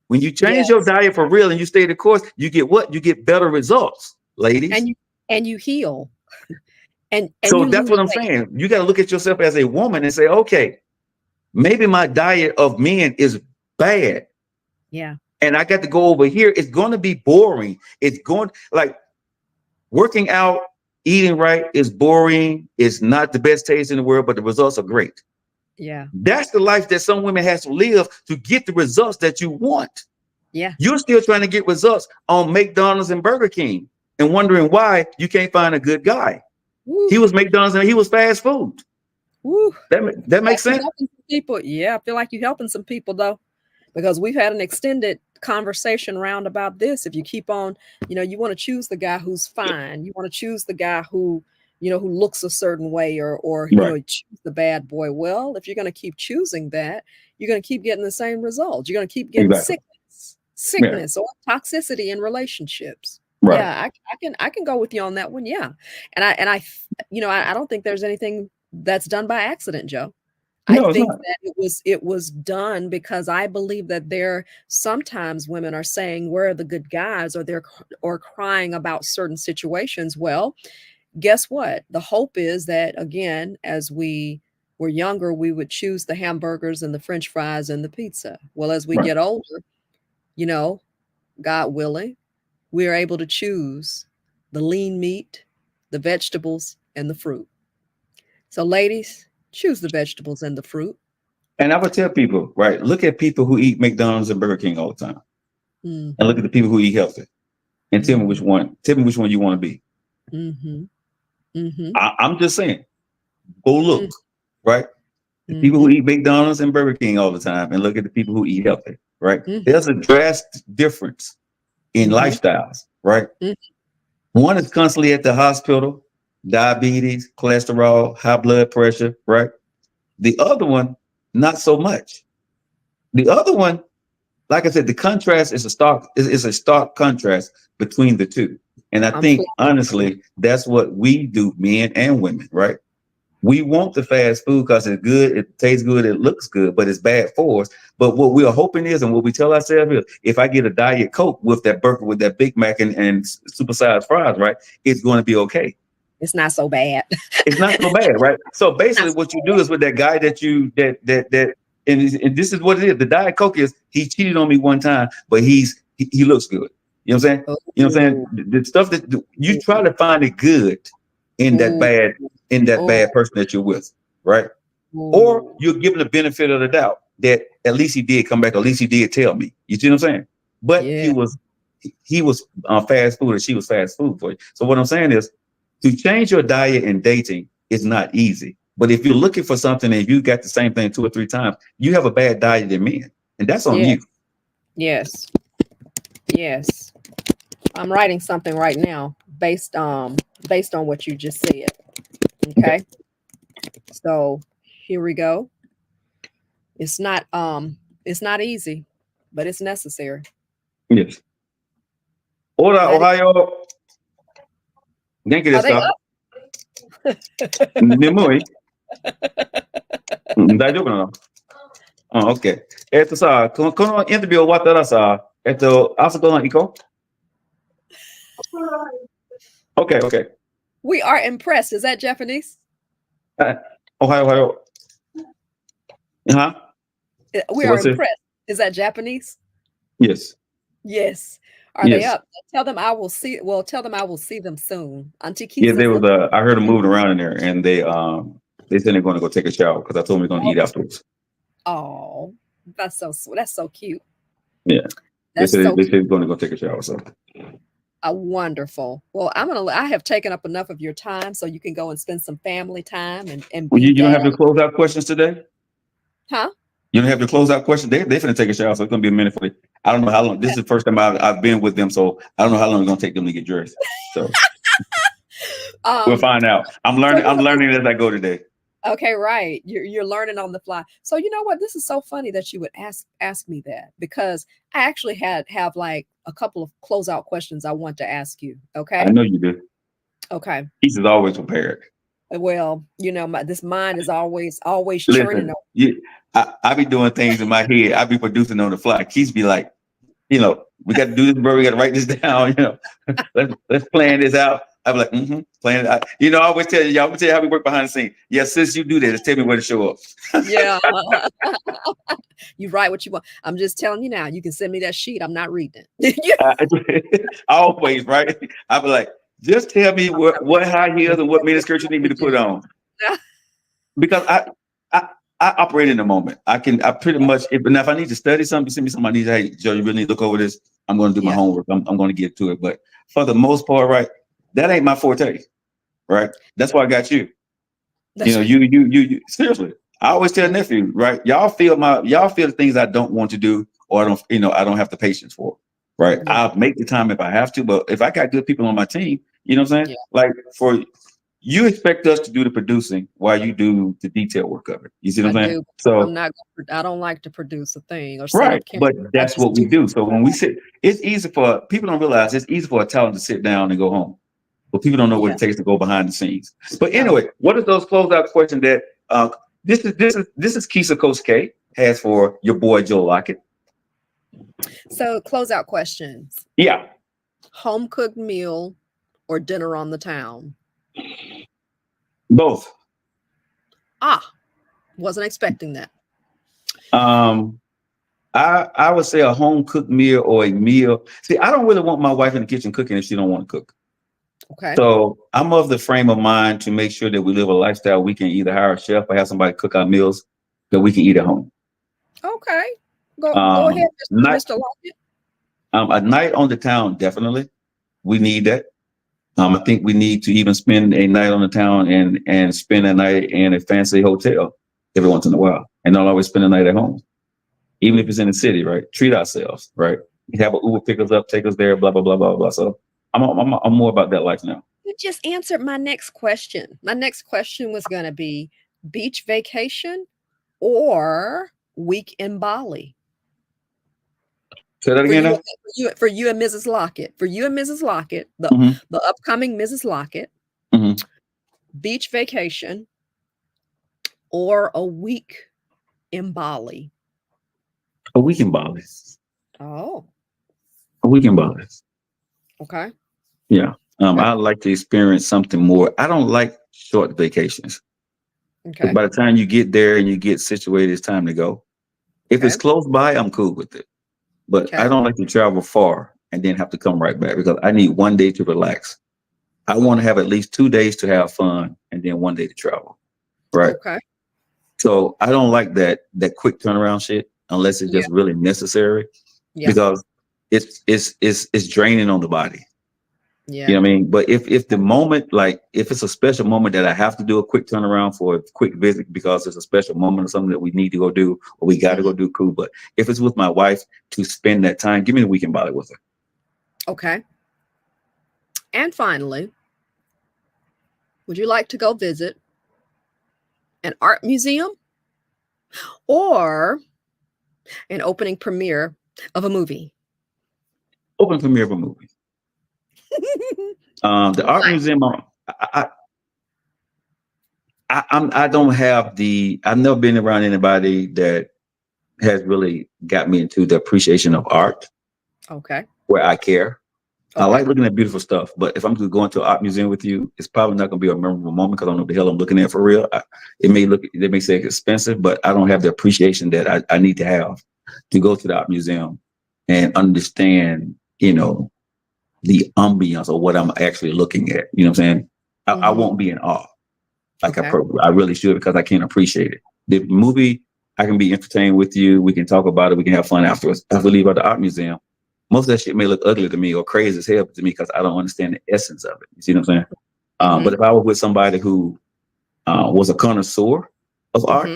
When you change your Yes. diet for real and you stay the course, you get what? You get better results, ladies. And you heal. And So you that's lose what I'm weight. saying. You got to look at yourself as a woman and say, okay, maybe my diet of men is bad. Yeah. And I got to go over here. It's going to be boring. It's going like working out, eating right is boring. It's not the best taste in the world, but the results are great. Yeah. That's the life that some women has to live to get the results that you want. Yeah. You're still trying to get results on McDonald's and Burger King and wondering why you can't find a good guy. Woo. He was McDonald's and he was fast food. Woo. That makes Like you sense? helping some people. Yeah, I feel like you're helping some people though, because we've had an extended conversation round about this. If you keep on, you want to choose the guy who's fine. You want to choose the guy who, who looks a certain way, or Right. choose the bad boy. Well, if you're going to keep choosing that, you're going to keep getting the same results. You're going to keep getting Exactly. sickness, Yeah. or toxicity in relationships. Right. Yeah, I can go with you on that one. Yeah, I don't think there's anything that's done by accident, Joe. I No, it's think not. that it was done because I believe that there sometimes women are saying, where are the good guys, or crying about certain situations. Well, guess what? The hope is that, again, as we were younger, we would choose the hamburgers and the French fries and the pizza. Well, as we Right. get older, you know, God willing, we are able to choose the lean meat, the vegetables, and the fruit. So, ladies, choose the vegetables and the fruit. And I would tell people, right, look at people who eat McDonald's and Burger King all the time. Mm-hmm. And look at the people who eat healthy. And tell me which Mm-hmm. one. Tell me which one you want to be. Mm-hmm. Mm-hmm. I'm just saying, go look, right? The people who Mm-hmm. eat McDonald's and Burger King all the time and look at the people who eat healthy, right? Mm-hmm. There's a drastic difference in Mm-hmm. lifestyles, right? One is constantly at the hospital, diabetes, cholesterol, high blood pressure, right? The other one, not so much. The other one, like I said, the contrast is a stark contrast between the two. And I I'm think for honestly, that's what we do, men and women, right? We want the fast food because it's good, it tastes good, it looks good, but it's bad for us. But what we are hoping is, and what we tell ourselves is, if I get a Diet Coke with that burger, with that Big Mac and supersized fries, right, it's going to be okay. It's not so bad. It's not so bad, right? So basically, Not so what you do is with that guy and this is what it is. The Diet Coke is he cheated on me one time, but he looks good. You know what I'm saying? bad. You know what I'm Oh, saying? The stuff that you try to find it good in that oh, bad person that you're with, right? Or oh, you're given the benefit of the doubt that at least he did come back, at least he did tell me. You see what I'm saying? But yeah. he was fast food, and she was fast food for you. So what I'm saying is, to change your diet in dating is not easy. But if you're looking for something and you got the same thing 2 or 3 times, you have a bad diet in men, and that's on Yeah. you. Yes. Yes. I'm writing something right now based on what you just said. Okay. So here we go. It's not easy, but it's necessary. Yes. Hola, That is, Ohio. Genki are desu they ka? up? Nemui? 大丈夫なの? OK. さ、このインタビュー終わったらさ、あそこの行こう? OK, OK. We are impressed. Is that Japanese? Ohio. Huh? We So are what's it? impressed. Is that Japanese? Yes. Yes. Are they Yes. up? Tell them I will see. Well, tell them I will see them soon. Auntie Yeah, Keisha's there was looking. I heard them moving around in there, and they said they're going to go take a shower because I told them we're going to eat afterwards. Oh, that's so that's so cute. Yeah, That's so they said they're going to go take a shower. So, wonderful. Well, I have taken up enough of your time, so you can go and spend some family time and well, be you don't have dad. your closeout questions today. Huh? You don't have your closeout questions. They finna take a shower, so it's going to be a minute for you. I don't know how long. This is the first time I've been with them, so I don't know how long it's going to take them to get dressed. So we'll Um. find out. So you I'm know, learning as I go today. okay, right. You're learning on the fly. So you know what? This is so funny that you would ask me that because I actually have like a couple of closeout questions I want to ask you. I Okay. know you do. Okay. He's always prepared. Well, this mind is always churning. Listen, I be doing things in my head. I be producing on the fly. Keith be like, we got to do this, bro. We got to write this down. Let's plan this out. I be like, plan it out. I always tell y'all, I'm gonna tell you how we work behind the scenes. Yeah, sis, you do that. Just tell me where to show up. Yeah. You write what you want. I'm just telling you now. You can send me that sheet. I'm not reading it. Always, right? I be like, just tell me what high heels and what mini skirt you need me to put on. Because I operate in the moment. I pretty much, if I need to study something, send me somebody, hey, Joe, you really need to look over this. I'm going to do my Yeah. homework. I'm going to get to it. But for the most part, right, that ain't my forte, right? That's why I got you. You seriously. I always tell nephew, right? Y'all feel the things I don't want to do, or I don't have the patience for, right? Yeah. I'll make the time if I have to, but if I got good people on my team, you know what I'm saying? Yeah. Like you expect us to do the producing while you do the detail work of it. You see what I I'm saying? do. So I don't like to produce a thing or set right, up camera. but I that's just what we do. do. So when we sit, it's easy for people don't realize it's easy for a talent to sit down and go home, but people don't know what Yeah. it takes to go behind the scenes. But No. anyway, what is those closeout questions that this is Keisha Coach K has for your boy Joe Lockett? So closeout questions. Yeah, Home cooked meal or dinner on the town? both. Wasn't expecting that. Um, I would say a home cooked meal or a meal. See, I don't really want my wife in the kitchen cooking if she don't want to cook. Okay. So I'm of the frame of mind to make sure that we live a lifestyle we can either hire a chef or have somebody cook our meals that we can eat at home. Okay. Go ahead, Night, Mr. Lockett. a night on the town, definitely. We need that. I think we need to even spend a night on the town and spend a night in a fancy hotel every once in a while, and not always spend a night at home, even if it's in the city. Right? Treat ourselves. Right? Have an Uber pick us up, take us there. Blah blah blah blah blah. So I'm more about that life now. You just answered my next question. My next question was going to be beach vacation or week in Bali. Say that For again. for you and Mrs. Lockett. For you and Mrs. Lockett, Mm-hmm. the upcoming Mrs. Lockett, Mm-hmm. beach vacation or a week in Bali. A week in Bali. Oh, A week in Bali. okay. Yeah. Okay. I like to experience something more. I don't like short vacations. Okay. By the time you get there and you get situated, it's time to go. If it's Okay. close by, I'm cool with it. But Okay. I don't like to travel far and then have to come right back because I need one day to relax. I want to have at least 2 days to have fun and then one day to travel. Right. Okay. So I don't like that quick turnaround shit unless it's just really necessary Yeah. because it's draining on the body. Yeah. You know what I mean? But if the moment, like if it's a special moment that I have to do a quick turnaround for a quick visit because it's a special moment or something that we need to go do or we got to go do, cool. But if it's with my wife to spend that time, give me the weekend Bali with her. Okay. And finally, would you like to go visit an art museum or an opening premiere of a movie? Open premiere of a movie. The art museum. I don't have I've never been around anybody that has really got me into the appreciation of art. Okay. Where I care. Okay. I like looking at beautiful stuff, but if I'm going to go into an art museum with you, it's probably not going to be a memorable moment because I don't know what the hell I'm looking at for real. They may say it's expensive, but I don't have the appreciation that I need to have to go to the art museum and understand, the ambiance of what I'm actually looking at. You know what I'm saying? I won't be in awe like I really should, because I can't appreciate it. The movie, I can be entertained with you. We can talk about it. We can have fun afterwards. If we leave out the art museum, most of that shit may look ugly to me or crazy as hell to me because I don't understand the essence of it. You see what I'm saying? But if I was with somebody who was a connoisseur of art,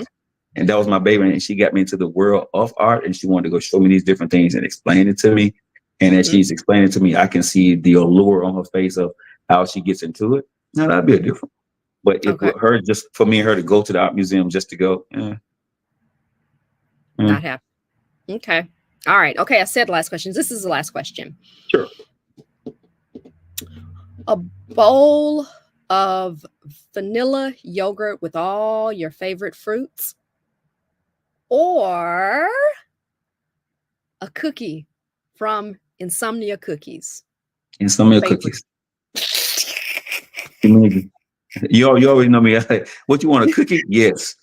and that was my baby, and she got me into the world of art, and she wanted to go show me these different things and explain it to me. And as she's explaining to me, I can see the allure on her face of how she gets into it. Now that'd be a different. But if with her, just for me and her to go to the art museum just to go, not happy. Okay. All right. Okay. I said last questions. This is the last question. Sure. A bowl of vanilla yogurt with all your favorite fruits, or a cookie from Insomnia Cookies. Insomnia Cookies. You already know me. What you want, a cookie? Yes.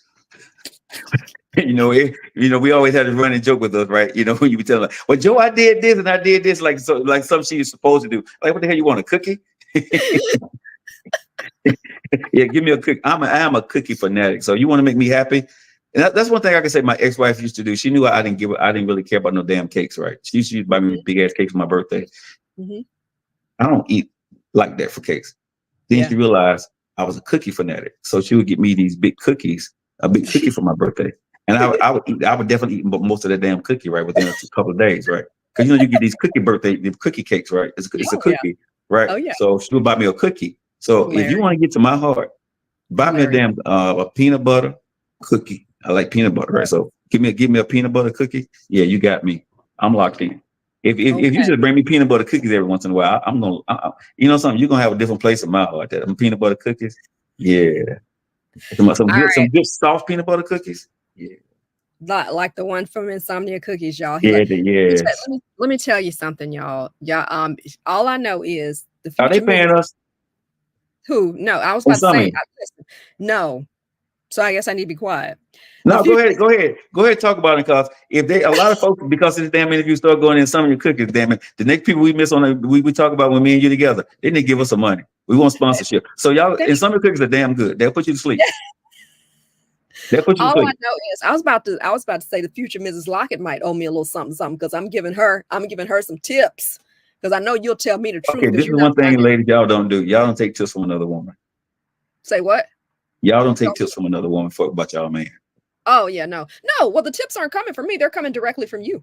We always had a running joke with us, right? When you be telling, well, Joe, I did this and I did this, like something she's supposed to do. Like, what the hell you want, a cookie? Yeah, give me a cookie. I am a cookie fanatic. So you want to make me happy? And that's one thing I can say my ex-wife used to do. She knew I didn't really care about no damn cakes, right? She used to buy me big ass cakes for my birthday. I don't eat like that for cakes. Then she realized I was a cookie fanatic. So she would get me these big cookies, a big cookie for my birthday. And I would definitely eat most of that damn cookie, right, within a couple of days, right? Because you get these cookie cakes, right? It's a cookie, right? Oh, yeah. So she would buy me a cookie. So if you want to get to my heart, buy me a damn a peanut butter cookie. I like peanut butter, right? So give me a peanut butter cookie. Yeah, you got me. I'm locked in. If you just bring me peanut butter cookies every once in a while, I'm gonna, something, you're gonna have a different place in my heart. That peanut butter cookies, yeah. Some good soft peanut butter cookies, yeah. Like the one from Insomnia Cookies, y'all. Let me tell you something, y'all. All I know is the future. Are they paying us? Who? No, I was about to say no. So I guess I need to be quiet. No, go ahead. Talk about it, because a lot of folks, because of this damn interview, start going in some of your cookies. Damn it, the next people we miss we talk about when me and you together, they need to give us some money. We want sponsorship. So y'all, and some of your cookies are damn good. They'll put you to sleep. They'll put you to sleep. All I know is I was about to say the future Mrs. Lockett might owe me a little something because I'm giving her some tips, because I know you'll tell me the truth. Okay, this is one thing, ladies, y'all don't do. Y'all don't take tips from another woman. Say what? Y'all don't take tips from another woman about y'all man. Oh yeah, no. Well, the tips aren't coming from me; they're coming directly from you.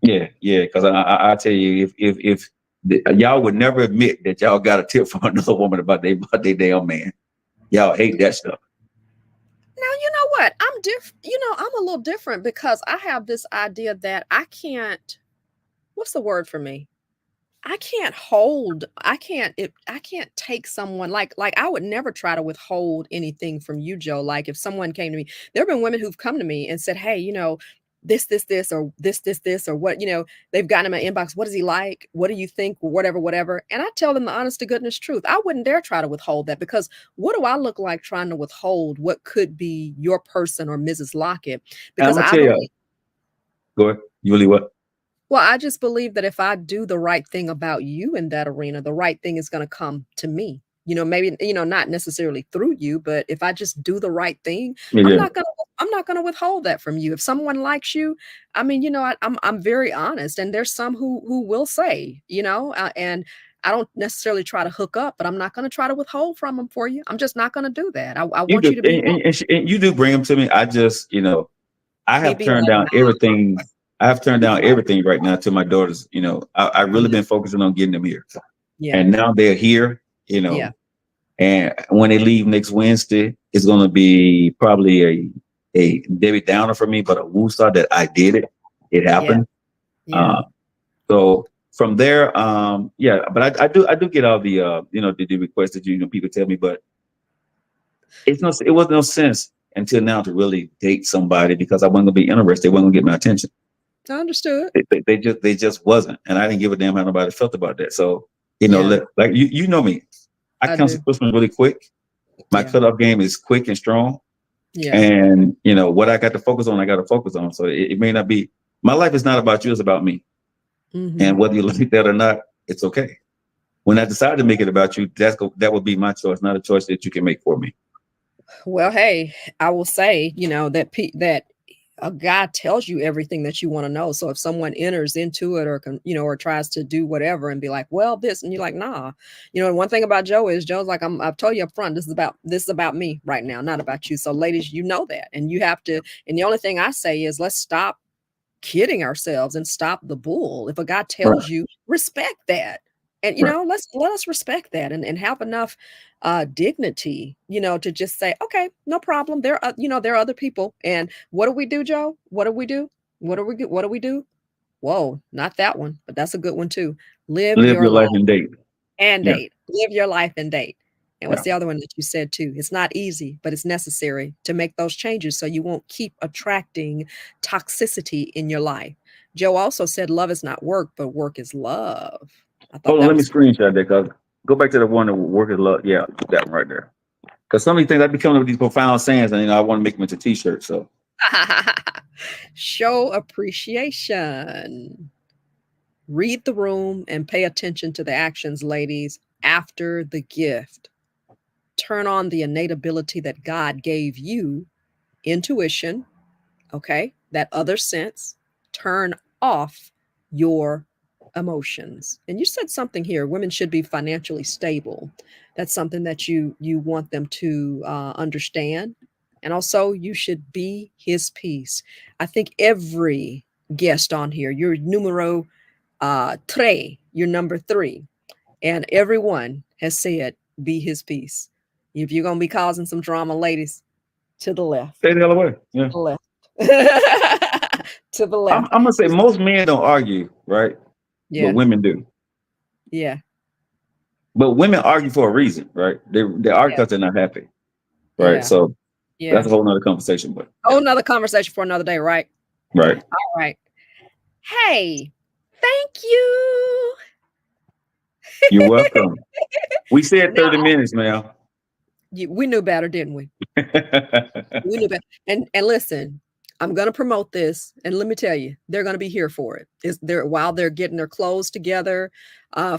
Yeah. Because I tell you, if y'all would never admit that y'all got a tip from another woman about their damn man, y'all hate that stuff. Now you know what? I'm different. I'm a little different because I have this idea that I can't. What's the word for me? I can't take someone like I would never try to withhold anything from you, Joe. Like if someone came to me, there have been women who've come to me and said, hey, this, or this, or what, they've gotten in my inbox. What does he like? What do you think? Whatever. And I tell them the honest to goodness truth. I wouldn't dare try to withhold that, because what do I look like trying to withhold what could be your person or Mrs. Lockett? Because go ahead. You really what? Well, I just believe that if I do the right thing about you in that arena, the right thing is going to come to me. Maybe, not necessarily through you, but if I just do the right thing, I'm not going to withhold that from you. If someone likes you, I'm very honest, and there's some who will say, and I don't necessarily try to hook up, but I'm not going to try to withhold from them for you. I'm just not going to do that. I want you to be. And you do bring them to me. I just, I have turned down everything. I've turned down everything right now to my daughters. I've really been focusing on getting them here. Yeah. And now they're here, and when they leave next Wednesday, it's going to be probably a Debbie Downer for me, but a woosah that I did it. It happened. Yeah. So from there, but I do get all the, the requests that people tell me, but it was no sense until now to really date somebody, because I wasn't going to be interested. They weren't going to get my attention. I understood. They just wasn't, and I didn't give a damn how nobody felt about that. So like you know me, I cancel Christmas really quick. My cutoff game is quick and strong. Yeah. And what I got to focus on, I got to focus on. So it may not be, my life is not about you, it's about me. And Mhm. whether you like that or not, it's okay. When I decide to make it about you, that would be my choice, not a choice that you can make for me. Well, hey, I will say, that a guy tells you everything that you want to know. So if someone enters into it or or tries to do whatever and be like, well, this, and you're like, nah. And one thing about Joe is Joe's like, I've told you up front, this is about me right now, not about you. So ladies, you know that. And you have to, and the only thing I say is let's stop kidding ourselves and stop the bull. If a guy Right. tells you, respect that. And Right. let us respect that and have enough dignity, to just say, okay, no problem. There are other people. And what do we do, Joe? What do we do? What do we do? Whoa, not that one, but that's a good one too. Live Live your your life life and date. and Yeah. date. Live your life and date. And Yeah. what's the other one that you said too? It's not easy, but it's necessary to make those changes so you won't keep attracting toxicity in your life. Joe also said love is not work, but work is love. I thought Hold on, that let me was screenshot that. Cause go back to the one that work is love. Yeah, that one right there. Because some of these things I be coming up with these profound sayings, and I want to make them into T-shirts. So show appreciation. Read the room and pay attention to the actions, ladies, after the gift. Turn on the innate ability that God gave you, intuition, okay, that other sense. Turn off your emotions. And you said something here, women should be financially stable. That's something that you want them to understand. And also you should be his peace. I think every guest on here, you're numero tres, you're number 3, and everyone has said be his peace. If you're going to be causing some drama, ladies, to the stay left, the hell away. to Yeah, the left. To the I'm, left. I'm gonna say Just most men don't argue, right? But yeah, women do. yeah, But women argue for a reason, right? They argue yeah, because they're not happy, right? yeah, So that's yeah. a whole nother conversation. But yeah, Whole nother conversation for another day, right? right. All right. Hey, thank you. You're welcome. We said Now 30 minutes, man. we knew better, didn't we? We knew better. And listen, I'm gonna promote this, and let me tell you, they're gonna be here for it. Is there while they're getting their clothes together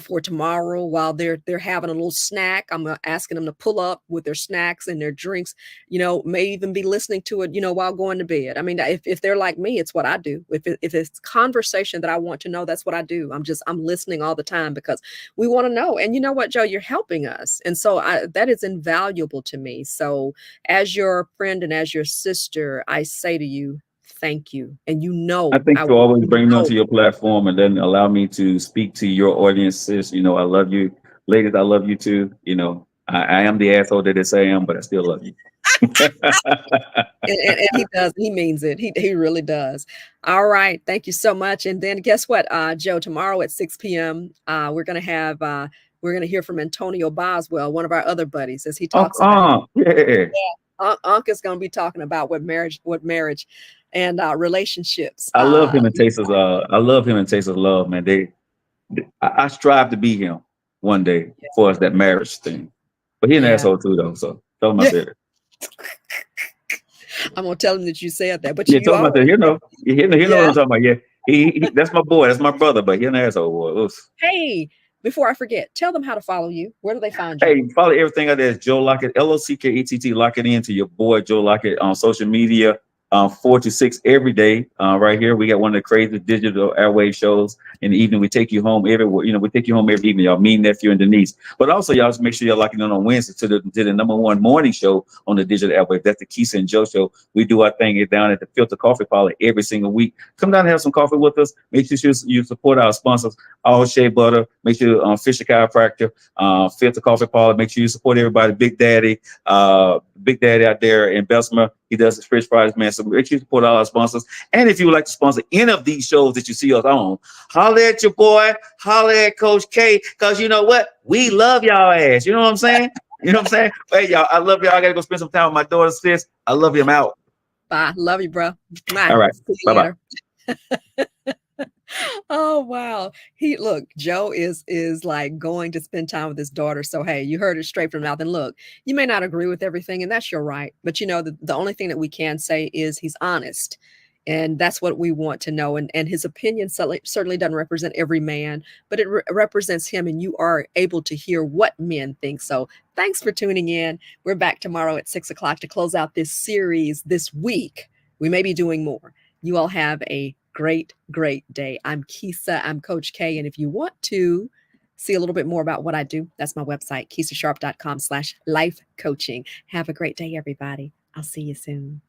for tomorrow, while they're having a little snack. I'm asking them to pull up with their snacks and their drinks. May even be listening to it, while going to bed. I mean, if they're like me, it's what I do. If it's conversation that I want to know, that's what I do. I'm listening all the time because we want to know. And you know what, Joe, you're helping us, and so that is invaluable to me. So as your friend and as your sister, I say to you, thank you. And I think I you want always you to bring me know, onto your platform and then allow me to speak to your audiences. I love you. Ladies, I love you too. I am the asshole that they say I am, but I still love you. and he does, he means it. He really does. All right. Thank you so much. And then guess what, Joe, tomorrow at 6 p.m., we're gonna hear from Antonio Boswell, one of our other buddies, as he talks about Yeah. Unc is gonna be talking about what marriage and relationships. I love him and I love him and Taste of Love, man. I strive to be him one day for us that marriage thing. But he's an Yeah. asshole too, though. So tell him I Yeah. said it. I'm gonna tell him that you said that, but Yeah, you tell him I said, already he know what yeah. I'm talking about. Yeah, that's my boy, that's my brother, but he's an asshole boy. Oof. Hey, before I forget, tell them how to follow you. Where do they find you? Hey, follow everything out there. It's Joe Lockett, Lockett. Lock it into your boy Joe Lockett on social media. 4 to 6 every day. Right here, we got one of the crazy digital airwave shows in the evening. We take you home everywhere. We take you home every evening. Y'all, me, nephew, and Denise. But also, y'all just make sure y'all locking in on Wednesday to the number one morning show on the digital airwave. That's the Keisha and Joe show. We do our thing. It's down at the Filter Coffee Parlor every single week. Come down and have some coffee with us. Make sure you support our sponsors. All Shea Butter. Make sure Fisher Chiropractor. Filter Coffee Parlor. Make sure you support everybody. Big Daddy out there in Bessemer. He does his fish fries, man. So make sure you support all our sponsors. And if you would like to sponsor any of these shows that you see us on, holler at your boy, holler at Coach K, because you know what? We love y'all ass. You know what I'm saying? You know what I'm saying? Hey, y'all, I love y'all. I got to go spend some time with my daughter, sis. I love you. I'm out. Bye. Love you, bro. Mwah. All right. See you Bye-bye. later. Oh wow. Joe is like going to spend time with his daughter. So hey, you heard it straight from the mouth. And look, you may not agree with everything, and that's your right. But the only thing that we can say is he's honest. And that's what we want to know. And his opinion certainly doesn't represent every man, but it represents him, and you are able to hear what men think. So thanks for tuning in. We're back tomorrow at 6 o'clock to close out this series this week. We may be doing more. You all have a great, great day. I'm Kisa. I'm Coach K. And if you want to see a little bit more about what I do, that's my website, KisaSharp.com/life coaching. Have a great day, everybody. I'll see you soon.